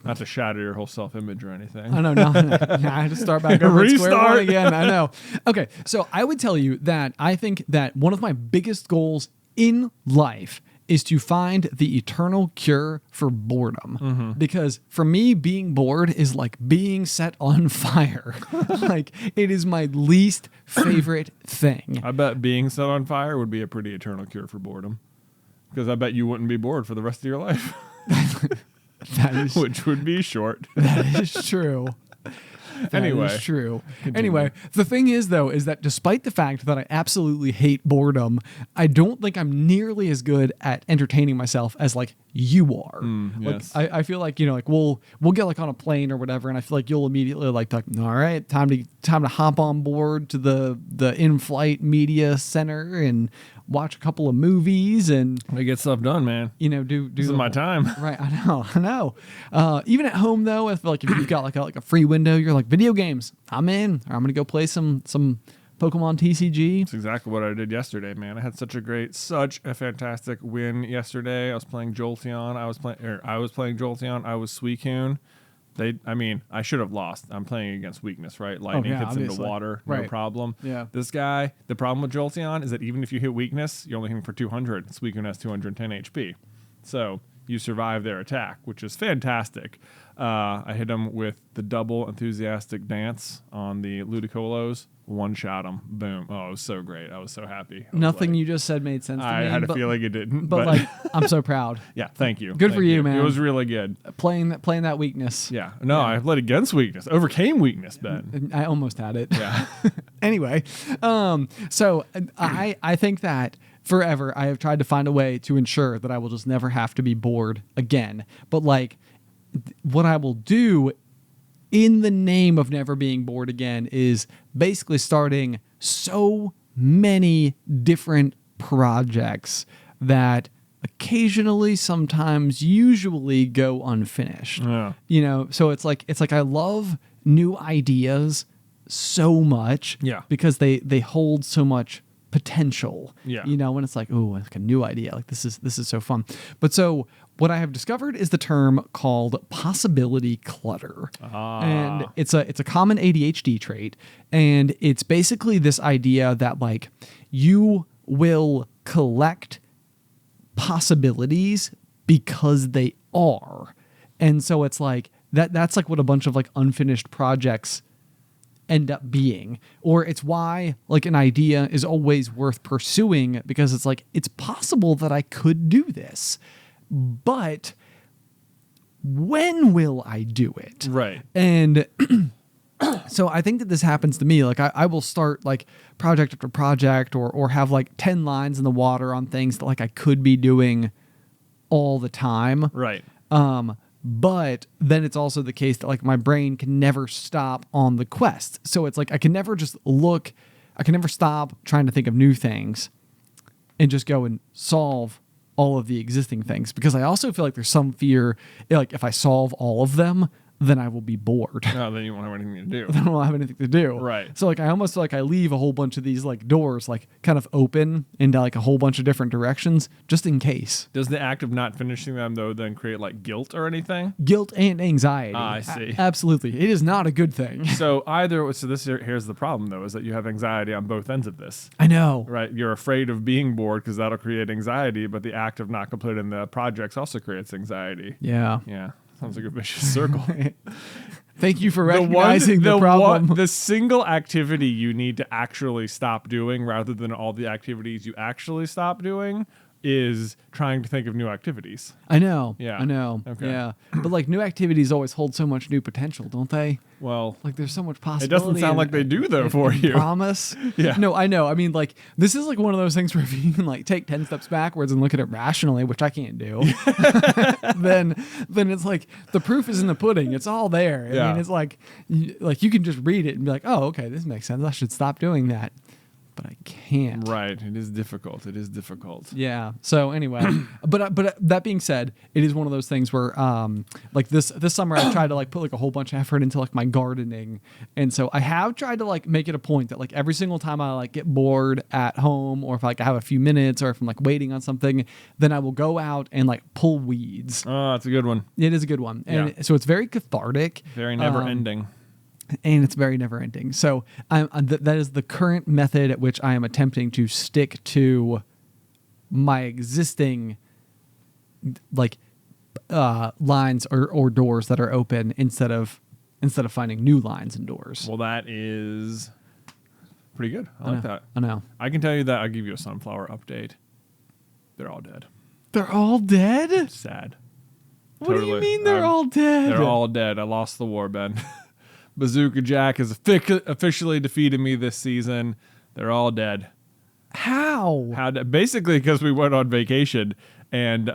Not to shatter your whole self-image or anything. I know. No, I had to start back over at square one again. I know. Okay, so I would tell you that I think that one of my biggest goals in life is to find the eternal cure for boredom. Because for me, being bored is like being set on fire. Like it is my least favorite thing. I bet being set on fire would be a pretty eternal cure for boredom. Because I bet you wouldn't be bored for the rest of your life. Which would be short. That is true. That is true. Anyway, the thing is, though, is that despite the fact that I absolutely hate boredom, I don't think I'm nearly as good at entertaining myself as like you are. Yes. Like I feel like like we'll get like on a plane or whatever, and I feel like you'll immediately like all right, time to hop on board to the in-flight media center and watch a couple of movies and get stuff done, man. Do this is my time. Right, I know. Even at home though, I feel like if you've got like a free window, you're like video games. I'm in. Or I'm gonna go play some Pokemon TCG. That's exactly what I did yesterday, man. I had such a fantastic win yesterday. I was playing Jolteon. I was playing Jolteon. I was Suicune. I should have lost. I'm playing against weakness, right? Lightning yeah, hits into obviously. water, no Right. problem. Yeah. This guy, the problem with Jolteon is that even if you hit weakness, you're only hitting for 200. Suicune has 210 HP. So you survive their attack, which is fantastic. I hit him with the double enthusiastic dance on the Ludicolo's. One shot him. Boom. Oh, it was so great. I was so happy. I was Nothing like, you just said made sense to I me. had a but, feeling it didn't. but like, I'm so proud. yeah, thank you. Good Thank for you, man. It was really good. Playing that weakness. Yeah. No, I played against weakness. Overcame weakness, Ben. I almost had it. Yeah. Anyway, so I think that forever I have tried to find a way to ensure that I will just never have to be bored again. But like, what I will do in the name of never being bored again is basically starting so many different projects that occasionally, sometimes, usually go unfinished. Yeah. You know, so it's like I love new ideas so much. Yeah. Because they hold so much potential. Yeah. You know, when it's like, oh, like a new idea, like this is so fun. But so what I have discovered is the term called possibility clutter. And it's a common ADHD trait, and it's basically this idea that like you will collect possibilities because they are. And so it's like that's like what a bunch of like unfinished projects end up being, or it's why like an idea is always worth pursuing, because it's like it's possible that I could do this, but when will I do it? Right. And so I think that this happens to me. Like I will start like project after project, or have like 10 lines in the water on things that like I could be doing all the time. Right. But then it's also the case that like my brain can never stop on the quest. So it's like I can never stop trying to think of new things and just go and solve all of the existing things, because I also feel like there's some fear, like if I solve all of them, then I will be bored. No, then you won't have anything to do. Then I won't have anything to do. Right. So like I almost feel like I leave a whole bunch of these like doors like kind of open into like a whole bunch of different directions just in case. Does the act of not finishing them though then create like guilt or anything? Guilt and anxiety. I see. Absolutely. It is not a good thing. So here's the problem though, is that you have anxiety on both ends of this. I know. Right. You're afraid of being bored because that'll create anxiety, but the act of not completing the projects also creates anxiety. Yeah. Yeah. Sounds like a vicious circle. Thank you for recognizing the problem. The single activity you need to actually stop doing rather than all the activities you actually stop doing is trying to think of new activities. I know. Yeah. I know. Okay. Yeah. But like new activities always hold so much new potential, don't they? Well, Like there's so much possibility. it doesn't sound like they do though for you. Promise. Yeah. No, I know. I mean, like this is like one of those things where if you can like take 10 steps backwards and look at it rationally, which I can't do, then it's like the proof is in the pudding. It's all there. I Yeah. mean, it's like you can just read it and be like, oh, okay, this makes sense. I should stop doing that. But I can't. Right. It is difficult. Yeah. So anyway, but that being said, it is one of those things where like this summer I tried to like put like a whole bunch of effort into like my gardening, and so I have tried to like make it a point that like every single time I like get bored at home, or if like I have a few minutes, or if I'm like waiting on something, then I will go out and like pull weeds. Oh, that's a good one. It is a good one, and Yeah. so it's very cathartic. Very never ending. And it's very never ending. So that is the current method at which I am attempting to stick to my existing like lines or doors that are open instead of finding new lines and doors. Well, that is pretty good. I like that. I know. I can tell you that I'll give you a sunflower update. They're all dead. They're all dead? Sad. What do you mean they're all dead? They're all dead. I lost the war, Ben. Bazooka Jack has officially defeated me this season. They're all dead. How? Basically, because we went on vacation, and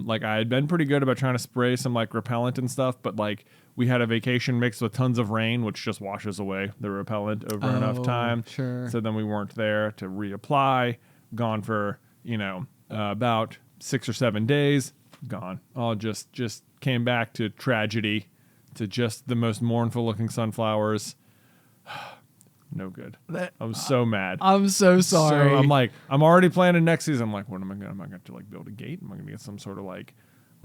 like I had been pretty good about trying to spray some like repellent and stuff, but like we had a vacation mixed with tons of rain, which just washes away the repellent over enough time. Sure. So then we weren't there to reapply. Gone for about 6 or 7 days. Gone. All just came back to tragedy. To just the most mournful looking sunflowers. No good. I'm so mad. I'm so sorry. So I'm already planning next season. I'm like, what am I going to like build a gate? Am I going to get some sort of like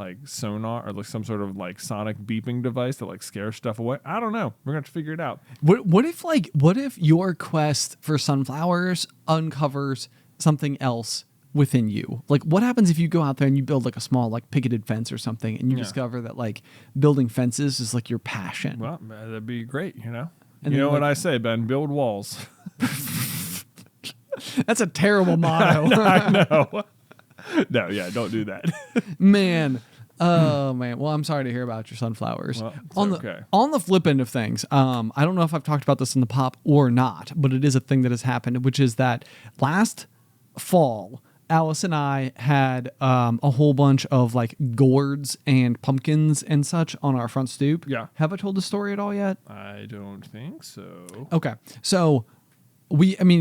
like sonar or like some sort of like sonic beeping device that like scares stuff away. I don't know. We're gonna have to figure it out. What if your quest for sunflowers uncovers something else within you? Like, what happens if you go out there and you build like a small like picketed fence or something, and you discover that like building fences is like your passion? Well, that'd be great, you know. And you then, know what like- I say, Ben? Build walls. That's a terrible motto. I know. No, yeah, don't do that. Man. Oh man. Well, I'm sorry to hear about your sunflowers. Well, it's on okay. the flip end of things, I don't know if I've talked about this in the pop or not, but it is a thing that has happened, which is that last fall, Alice and I had a whole bunch of like gourds and pumpkins and such on our front stoop. Yeah. Have I told the story at all yet? I don't think so. Okay. So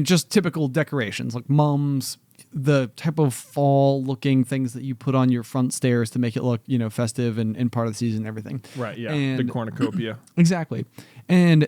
just typical decorations like mums, the type of fall looking things that you put on your front stairs to make it look, festive and part of the season and everything. Right, yeah. And The cornucopia. exactly. And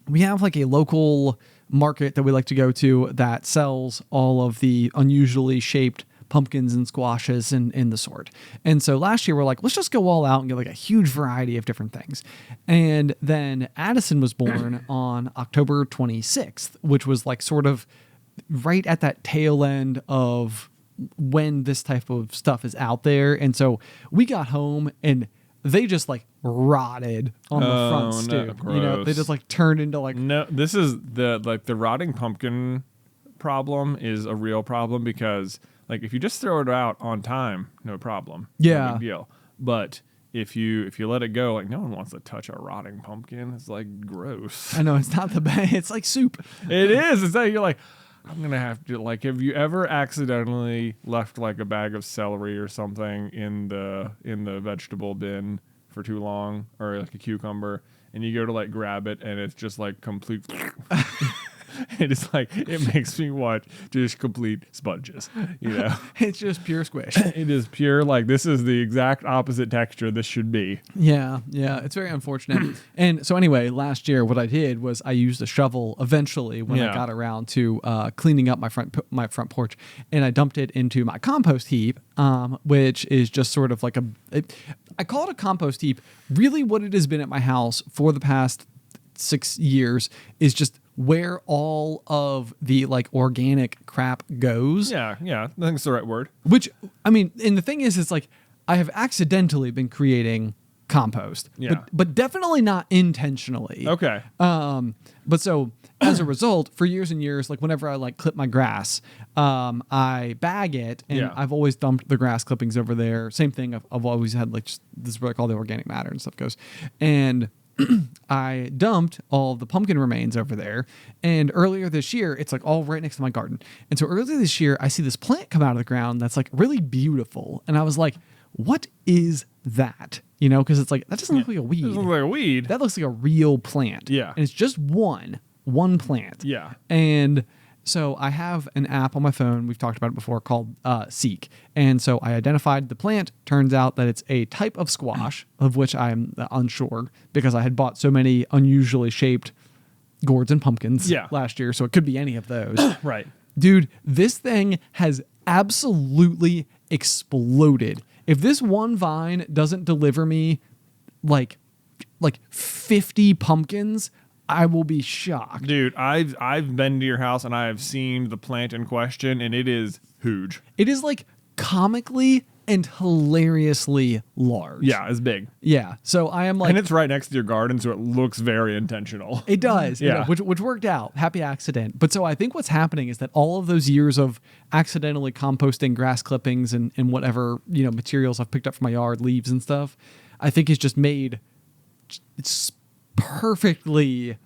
we have like a local market that we like to go to that sells all of the unusually shaped pumpkins and squashes and the sort. And so last year we're like, let's just go all out and get like a huge variety of different things. And then Addison was born on October 26th, which was like sort of right at that tail end of when this type of stuff is out there. And so we got home and they just like rotted on the front No, stoop. gross. They just like turned into like No, this is the rotting pumpkin problem is a real problem because like if you just throw it out on time, no problem. Yeah. No big deal. But if you let it go, like no one wants to touch a rotting pumpkin. It's like gross. I know it's not the best. It's like soup. It is. It's like you're like, I'm gonna have to like. Have you ever accidentally left like a bag of celery or something in the vegetable bin for too long, or like a cucumber, and you go to like grab it and it's just like complete. It is like it makes me watch just complete sponges. It's just pure squish. It is pure like this is the exact opposite texture this should be. Yeah, it's very unfortunate. And so anyway, last year what I did was I used a shovel eventually when I Yeah. got around to cleaning up my front porch, and I dumped it into my compost heap, which is just sort of like I call it a compost heap. Really, what it has been at my house for the past 6 years is just where all of the like organic crap goes. Yeah, I think it's the right word. Which, and the thing is, it's like I have accidentally been creating compost, Yeah. but definitely not intentionally. Okay. But so as a result, for years and years, like whenever I like clip my grass, I bag it, and Yeah. I've always dumped the grass clippings over there. Same thing. I've always had like this is where like all the organic matter and stuff goes, and I dumped all of the pumpkin remains over there. And earlier this year, it's like all right next to my garden. And so earlier this year, I see this plant come out of the ground that's like really beautiful, and I was like, "What is that?" Because it's like that doesn't look like a weed. This looks like a weed. That looks like a real plant. Yeah. And it's just one plant. Yeah. And so I have an app on my phone, we've talked about it before, called Seek. And so I identified the plant. Turns out that it's a type of squash, of which I'm unsure because I had bought so many unusually shaped gourds and pumpkins last year. So it could be any of those. Right. Dude, this thing has absolutely exploded. If this one vine doesn't deliver me like 50 pumpkins, I will be shocked. Dude, I've been to your house and I have seen the plant in question, and it is huge. It is like comically and hilariously large. Yeah, it's big. Yeah. So I am like, And it's right next to your garden, so it looks very intentional. it does. Yeah. Which worked out. Happy accident. But so I think what's happening is that all of those years of accidentally composting grass clippings and whatever, materials I've picked up from my yard, leaves and stuff, I think is just made it's perfectly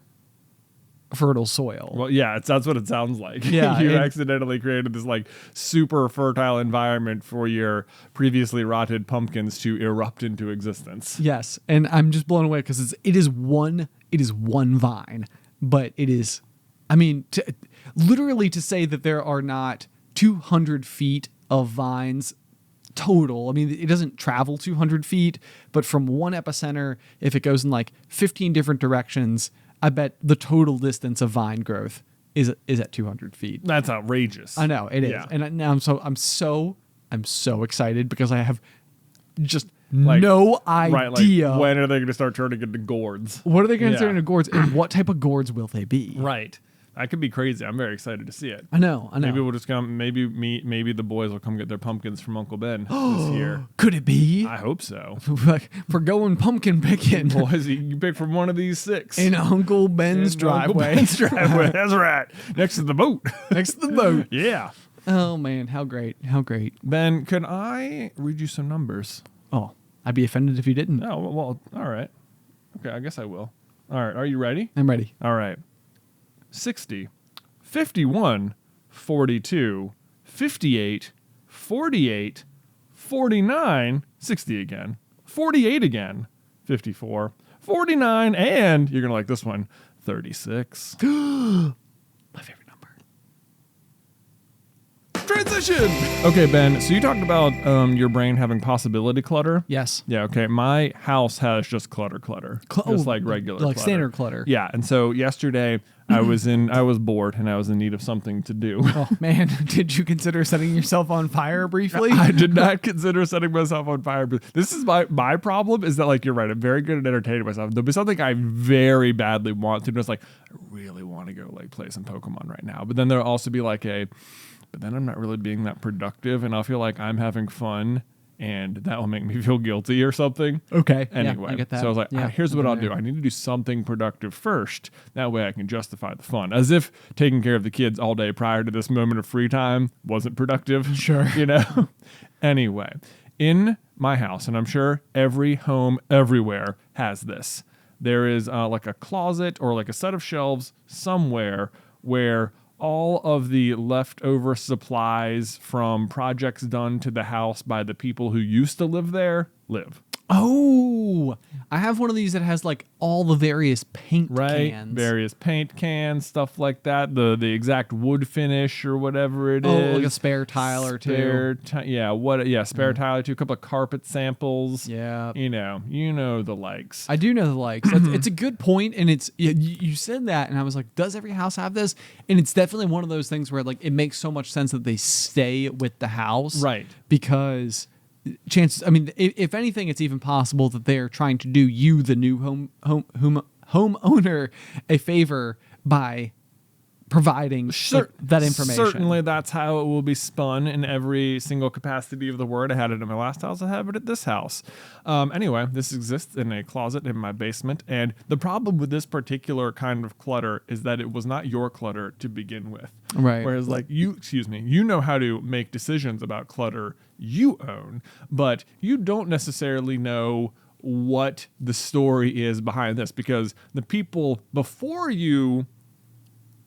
fertile soil. Well, yeah, that's what it sounds like. Yeah, You and- accidentally created this like super fertile environment for your previously rotted pumpkins to erupt into existence. Yes, and I'm just blown away because it is one vine, but it is, literally to say that there are not 200 feet of vines total. It doesn't travel 200 feet, but from one epicenter, if it goes in like 15 different directions, I bet the total distance of vine growth is at 200 feet. That's outrageous. I know it is, Yeah. and now I'm so excited because I have just Like, no right, idea. like, when are they going to start turning into gourds? What are they going to turn into gourds, and what type of gourds will they be? Right. That could be crazy. I'm very excited to see it. I know. Maybe we'll just come. Maybe the boys will come get their pumpkins from Uncle Ben this year. Could it be? I hope so. Like, for going pumpkin picking. Boys, you pick from one of these 6 In Uncle Ben's driveway. Uncle Ben's driveway. That's right. Next to the boat. Next to the boat. Yeah. Oh man, how great! How great! Ben, could I read you some numbers? Oh, I'd be offended if you didn't. Oh well. All right. Okay, I guess I will. All right. Are you ready? I'm ready. All right. 60, 51, 42, 58, 48, 49, 60 again, 48 again, 54, 49, and you're going to like this one, 36. My favorite number. Transition! Okay, Ben, so you talked about your brain having possibility clutter. Yes. Yeah, okay. My house has just clutter. Just like regular like clutter. standard clutter. Yeah, and so yesterday I was bored and I was in need of something to do. Oh man, did you consider setting yourself on fire briefly? I did not consider setting myself on fire. But this is my problem is that, like, you're right. I'm very good at entertaining myself. There'll be something I very badly want to do. It's like, I really want to go like play some Pokemon right now. But then there'll also be like but then I'm not really being that productive, and I'll feel like I'm having fun, and that will make me feel guilty or something. Okay. Anyway, yeah, I get that. so I was like, Yeah, here's what I'll do. I need to do something productive first. That way I can justify the fun. As if taking care of the kids all day prior to this moment of free time wasn't productive. Sure. You know? Anyway, in my house, and I'm sure every home everywhere has this, there is like a closet or like a set of shelves somewhere where all of the leftover supplies from projects done to the house by the people who used to live there live. Oh, I have one of these that has like all the various paint cans. Various paint cans, stuff like that. The exact wood finish or whatever it is. Oh, like a spare tile or two. Spare tile or two. A couple of carpet samples. Yeah. You know the likes. I do know the likes. It's a good point, and it's you said that, and I was like, does every house have this? And it's definitely one of those things where like it makes so much sense that they stay with the house, Right? Because chances, I mean, if anything, it's even possible that they're trying to do you, the new homeowner, a favor by providing that information. Certainly that's how it will be spun in every single capacity of the word. I had it in my last house. I have it at this house. Anyway, this exists in a closet in my basement. And the problem with this particular kind of clutter is that it was not your clutter to begin with. Right. Whereas like you know how to make decisions about clutter you own, but you don't necessarily know what the story is behind this, because the people before you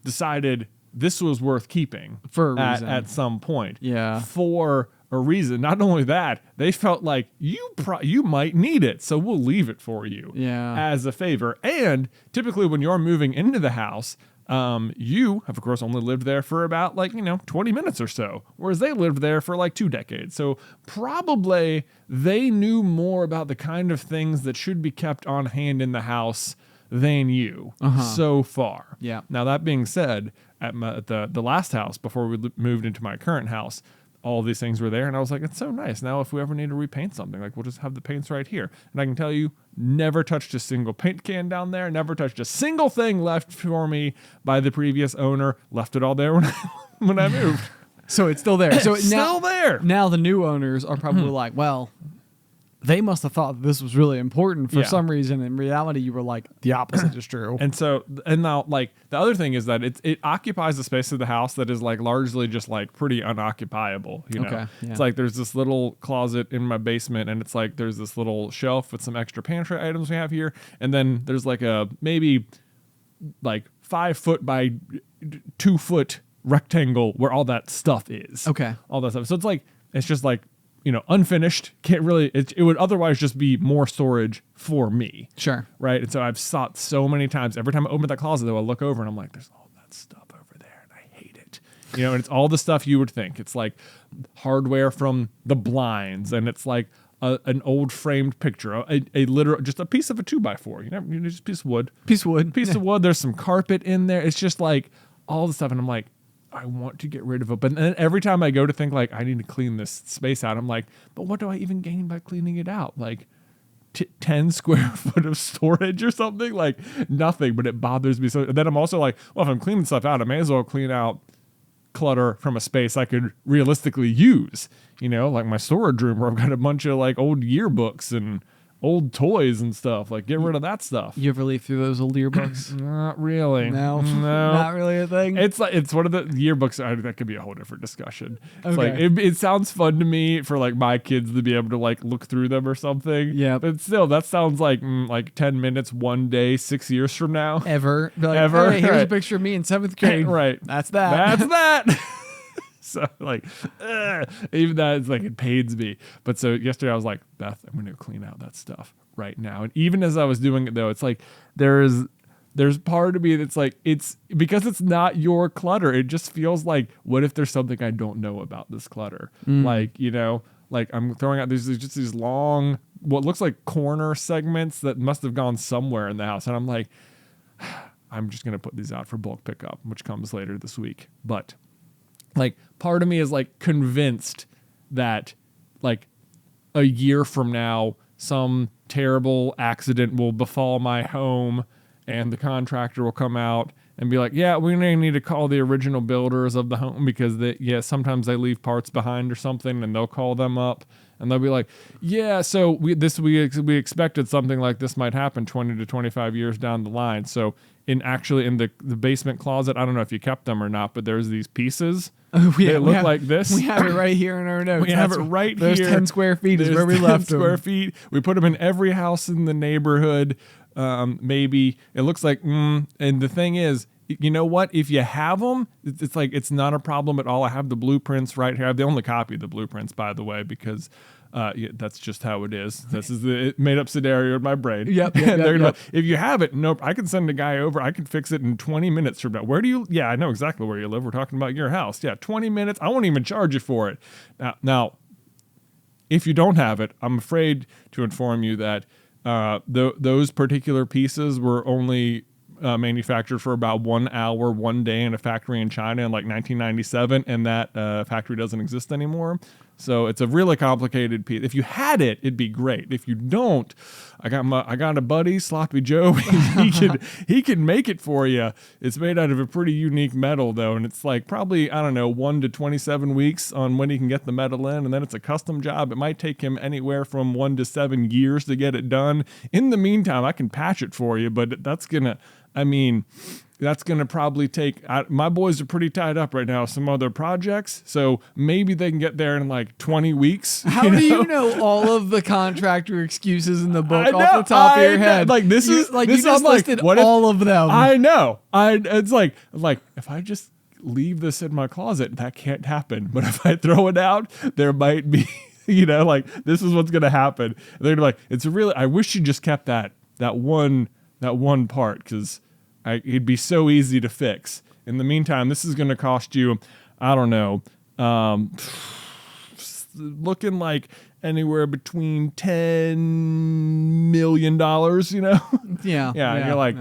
decided this was worth keeping for a reason at some point. Yeah. For a reason. Not only that, they felt like you might need it, so we'll leave it for you. Yeah. As a favor. And typically when you're moving into the house, you have of course only lived there for about 20 minutes or so, whereas they lived there for like 2 decades. So probably they knew more about the kind of things that should be kept on hand in the house than you so far. Yeah. Now that being said, at the last house before we moved into my current house, all these things were there, and I was like, it's so nice. Now if we ever need to repaint something, like we'll just have the paints right here. And I can tell you, never touched a single paint can down there, never touched a single thing left for me by the previous owner. Left it all there when I moved. So it's still there. So still there. Now the new owners are probably like, well, they must have thought this was really important for some reason. In reality, you were like, the opposite is true. And now, like, the other thing is that it occupies the space of the house that is like largely just like pretty unoccupiable. You know, Okay, yeah. It's like there's this little closet in my basement, and it's like there's this little shelf with some extra pantry items we have here, and then there's like a maybe like 5 foot by 2 foot rectangle where all that stuff is. Okay, all that stuff. So it's just like, unfinished. Can't really, it would otherwise just be more storage for me. Sure. Right. And so I've sought so many times. Every time I open that closet, though, I look over and I'm like, there's all that stuff over there, and I hate it. And it's all the stuff you would think. It's like hardware from the blinds, and it's like an old framed picture, a literal, just a piece of a 2x4. Just a piece of wood. Piece of wood. Piece of wood. There's some carpet in there. It's just like all the stuff, and I'm like, I want to get rid of it. But then every time I go to think like I need to clean this space out, I'm like, but what do I even gain by cleaning it out? Like 10 square foot of storage or something? Like nothing, but it bothers me. So then I'm also like, well, if I'm cleaning stuff out, I may as well clean out clutter from a space I could realistically use, like my storage room where I've got a bunch of like old yearbooks and old toys and stuff. Like, get rid of that stuff. You ever leaf through those old yearbooks? Not really. No, not really a thing. It's one of the yearbooks. That could be a whole different discussion. It's Okay. like it sounds fun to me for like my kids to be able to like look through them or something. Yeah, but still, that sounds like 10 minutes one day 6 years from now. Ever. Be like, Ever. Hey, here's Right. a picture of me in 7th grade. Right. That's that. That's that. So like, even that is like, it pains me. But so yesterday I was like, Beth, I'm going to clean out that stuff right now. And even as I was doing it though, it's like, there's part of me that's like, it's because it's not your clutter. It just feels like, what if there's something I don't know about this clutter? Like, like I'm throwing out, there's just these long, what looks like corner segments that must have gone somewhere in the house. And I'm like, I'm just going to put these out for bulk pickup, which comes later this week. But like part of me is like convinced that like a year from now, some terrible accident will befall my home and the contractor will come out and be like, yeah, we may need to call the original builders of the home because sometimes they leave parts behind or something, and they'll call them up and they'll be like, yeah, so we expected something like this might happen 20 to 25 years down the line. So in the basement closet, I don't know if you kept them or not, but there's these pieces. They look like this. We have it right here in our notes. We have it right there's here. 10 square feet is where we 10 left them. square feet. We put them in every house in the neighborhood. Maybe it looks like, and the thing is, you know what? If you have them, it's like, it's not a problem at all. I have the blueprints right here. I have the only copy of the blueprints, by the way, because that's just how it is. This is the made up scenario in my brain. Yep. If you have it, nope, I can send a guy over. I can fix it in 20 minutes from now. Where do you? Yeah, I know exactly where you live. We're talking about your house. Yeah, 20 minutes. I won't even charge you for it. Now, if you don't have it, I'm afraid to inform you that those particular pieces were only manufactured for about 1 hour, 1 day in a factory in China in like 1997, and that factory doesn't exist anymore. So it's a really complicated piece. If you had it, it'd be great. If you don't, I got a buddy, Sloppy Joe. he can make it for you. It's made out of a pretty unique metal though, and it's like probably, I don't know, 1 to 27 weeks on when he can get the metal in, and then it's a custom job. It might take him anywhere from 1 to 7 years to get it done. In the meantime, I can patch it for you, but that's gonna probably take, my boys are pretty tied up right now with some other projects, so maybe they can get there in like 20 weeks. How do you know all of the contractor excuses in the book off the top of your head? Like you just listed all of them. I know. It's like if I just leave this in my closet, that can't happen. But if I throw it out, there might be, like this is what's gonna happen. And they're like, I wish you just kept that one part, because it'd be so easy to fix. In the meantime, this is going to cost you, I don't know, looking like anywhere between $10 million, Yeah. Yeah. You're like,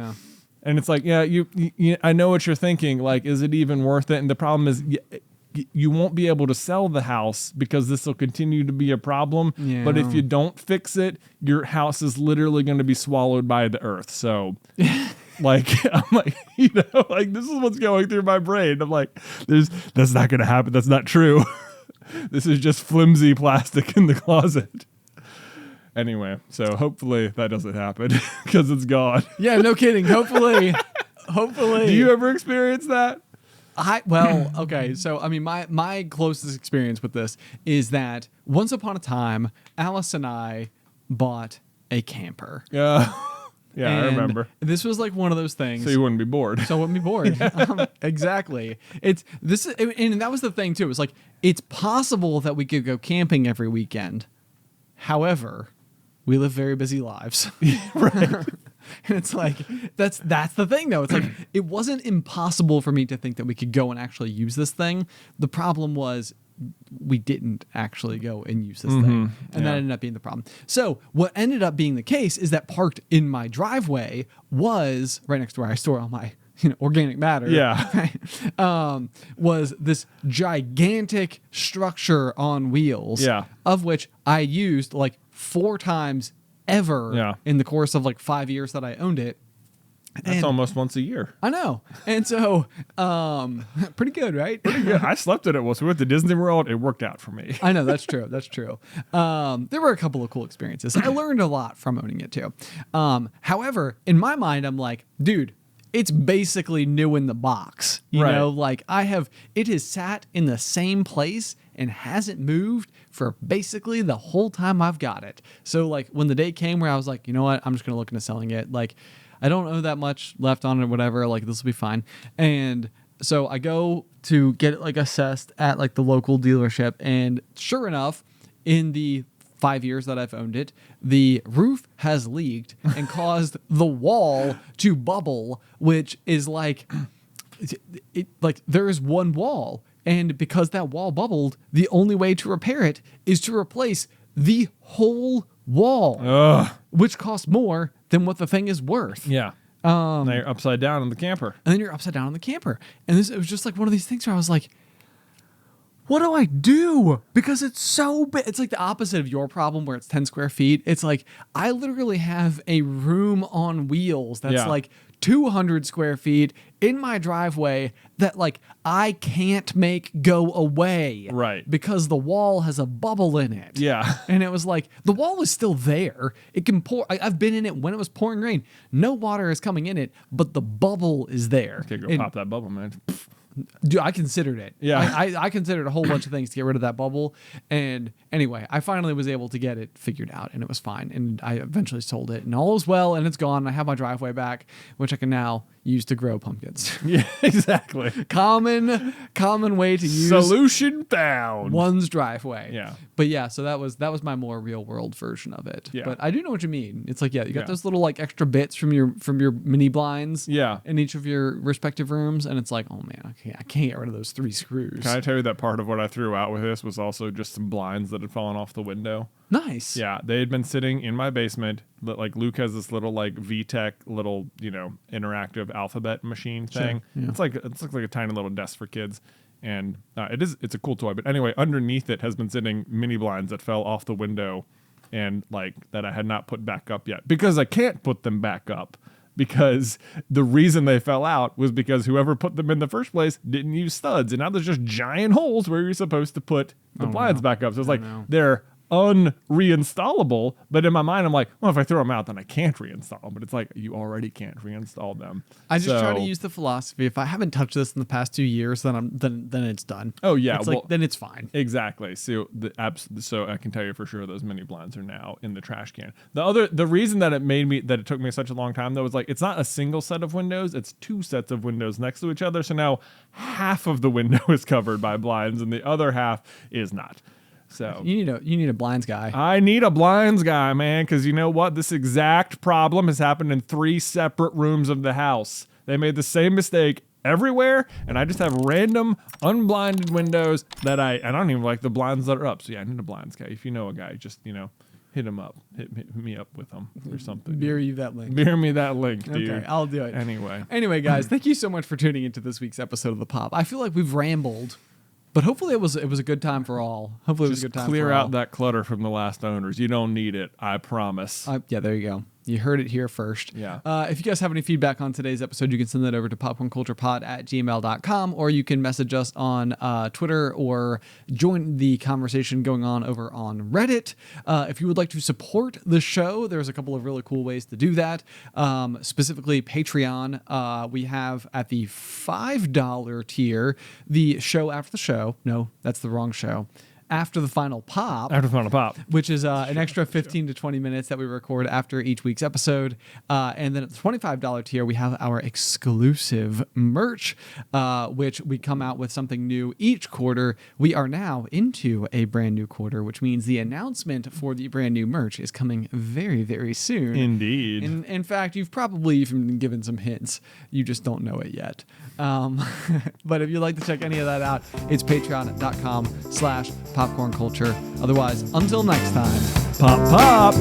and it's like, yeah, you, I know what you're thinking. Like, is it even worth it? And the problem is, you won't be able to sell the house because this will continue to be a problem. Yeah. But if you don't fix it, your house is literally going to be swallowed by the earth. So like, I'm like, like this is what's going through my brain. I'm like, that's not going to happen. That's not true. This is just flimsy plastic in the closet. Anyway, so hopefully that doesn't happen because it's gone. Yeah, no kidding. Hopefully. Do you ever experience that? Okay. So, I mean, my closest experience with this is that once upon a time, Alice and I bought a camper. Yeah, I remember. This was like one of those things. So you wouldn't be bored. So I wouldn't be bored. Exactly. And that was the thing too. It was like, it's possible that we could go camping every weekend. However, we live very busy lives. Right. And it's like, that's the thing though. It's like, it wasn't impossible for me to think that we could go and actually use this thing. The problem was we didn't actually go and use this thing. And that ended up being the problem. So what ended up being the case is that parked in my driveway was right next to where I store all my organic matter. Yeah. Was this gigantic structure on wheels. Yeah. Of which I used like 4 times ever in the course of like 5 years that I owned it. That's almost once a year. I know. And so, pretty good, right? Pretty good. I slept in it once. We went to Disney World. It worked out for me. I know. That's true. That's true. There were a couple of cool experiences. I learned a lot from owning it too. However, in my mind, I'm like, dude, it's basically new in the box. You know, like it has sat in the same place and hasn't moved for basically the whole time I've got it. So like when the day came where I was like, you know what, I'm just going to look into selling it. Like, I don't owe that much left on it or whatever. Like, this will be fine. And so I go to get it like assessed at like the local dealership. And sure enough, in the 5 years that I've owned it, the roof has leaked and caused the wall to bubble, which is like, like there is one wall. And because that wall bubbled, the only way to repair it is to replace the whole wall, which costs more than what the thing is worth. Yeah. Now you're upside down in the camper. And then you're upside down in the camper. And it was just like one of these things where I was like, what do I do? Because it's so big. It's like the opposite of your problem where it's 10 square feet. It's like I literally have a room on wheels that's like 200 square feet in my driveway that like I can't make go away. Right. Because the wall has a bubble in it. Yeah. And it was like, the wall is still there. It can pour. I've been in it when it was pouring rain. No water is coming in it, but the bubble is there. Okay, go pop that bubble, man. Dude, I considered it. Yeah. I considered a whole bunch of things to get rid of that bubble. And anyway, I finally was able to get it figured out and it was fine. And I eventually sold it and all is well and it's gone. I have my driveway back, which I can now use to grow pumpkins. Yeah, exactly. Common way to use solution found. one's driveway. Yeah. But yeah, so that was my more real world version of it. Yeah. But I do know what you mean. It's like, you got those little like extra bits from your mini blinds in each of your respective rooms. And it's like, oh man, I can't get rid of those 3 screws. Can I tell you that part of what I threw out with this was also just some blinds that had fallen off the window? Nice. Yeah, they had been sitting in my basement. Like Luke has this little like VTech little, interactive alphabet machine thing. Sure, yeah. It looks like a tiny little desk for kids. And it's a cool toy. But anyway, underneath it has been sitting mini blinds that fell off the window and like that I had not put back up yet because I can't put them back up. Because the reason they fell out was because whoever put them in the first place didn't use studs. And now there's just giant holes where you're supposed to put the blinds back up. So it's like they're unreinstallable. But in my mind, I'm like, well, if I throw them out, then I can't reinstall them. But it's like, you already can't reinstall them. I just try to use the philosophy, if I haven't touched this in the past 2 years, then it's done. Oh, yeah. It's like, then it's fine. Exactly. So so I can tell you for sure those mini blinds are now in the trash can. The reason that it took me such a long time though was like, it's not a single set of windows, it's 2 sets of windows next to each other. So now half of the window is covered by blinds and the other half is not. So you need a blinds guy. I need a blinds guy, man, because you know what? This exact problem has happened in 3 separate rooms of the house. They made the same mistake everywhere, and I just have random unblinded windows that I don't even like the blinds that are up. So yeah, I need a blinds guy. If you know a guy, just hit him up. Hit me up with him or something. Beer you that link. Beer me that link, dude. Okay, I'll do it. Anyway, guys, thank you so much for tuning into this week's episode of The Pop. I feel like we've rambled. But hopefully it was a good time for all. Hopefully it was a good time for all. Clear out that clutter from the last owners. You don't need it. I promise. Yeah, there you go. You heard it here first. Yeah. If you guys have any feedback on today's episode, you can send that over to popcornculturepod@gmail.com, or you can message us on Twitter or join the conversation going on over on Reddit. If you would like to support the show, there's a couple of really cool ways to do that. Specifically Patreon. We have at the $5 tier, the show after the show. No, that's the wrong show. After the Final Pop. After the Final Pop. Which is an extra 15 to 20 minutes that we record after each week's episode. And then at the $25 tier, we have our exclusive merch, which we come out with something new each quarter. We are now into a brand new quarter, which means the announcement for the brand new merch is coming very, very soon. Indeed. In fact, you've probably even been given some hints. You just don't know it yet. But if you'd like to check any of that out, it's patreon.com/popcorn culture. Otherwise, until next time, pop.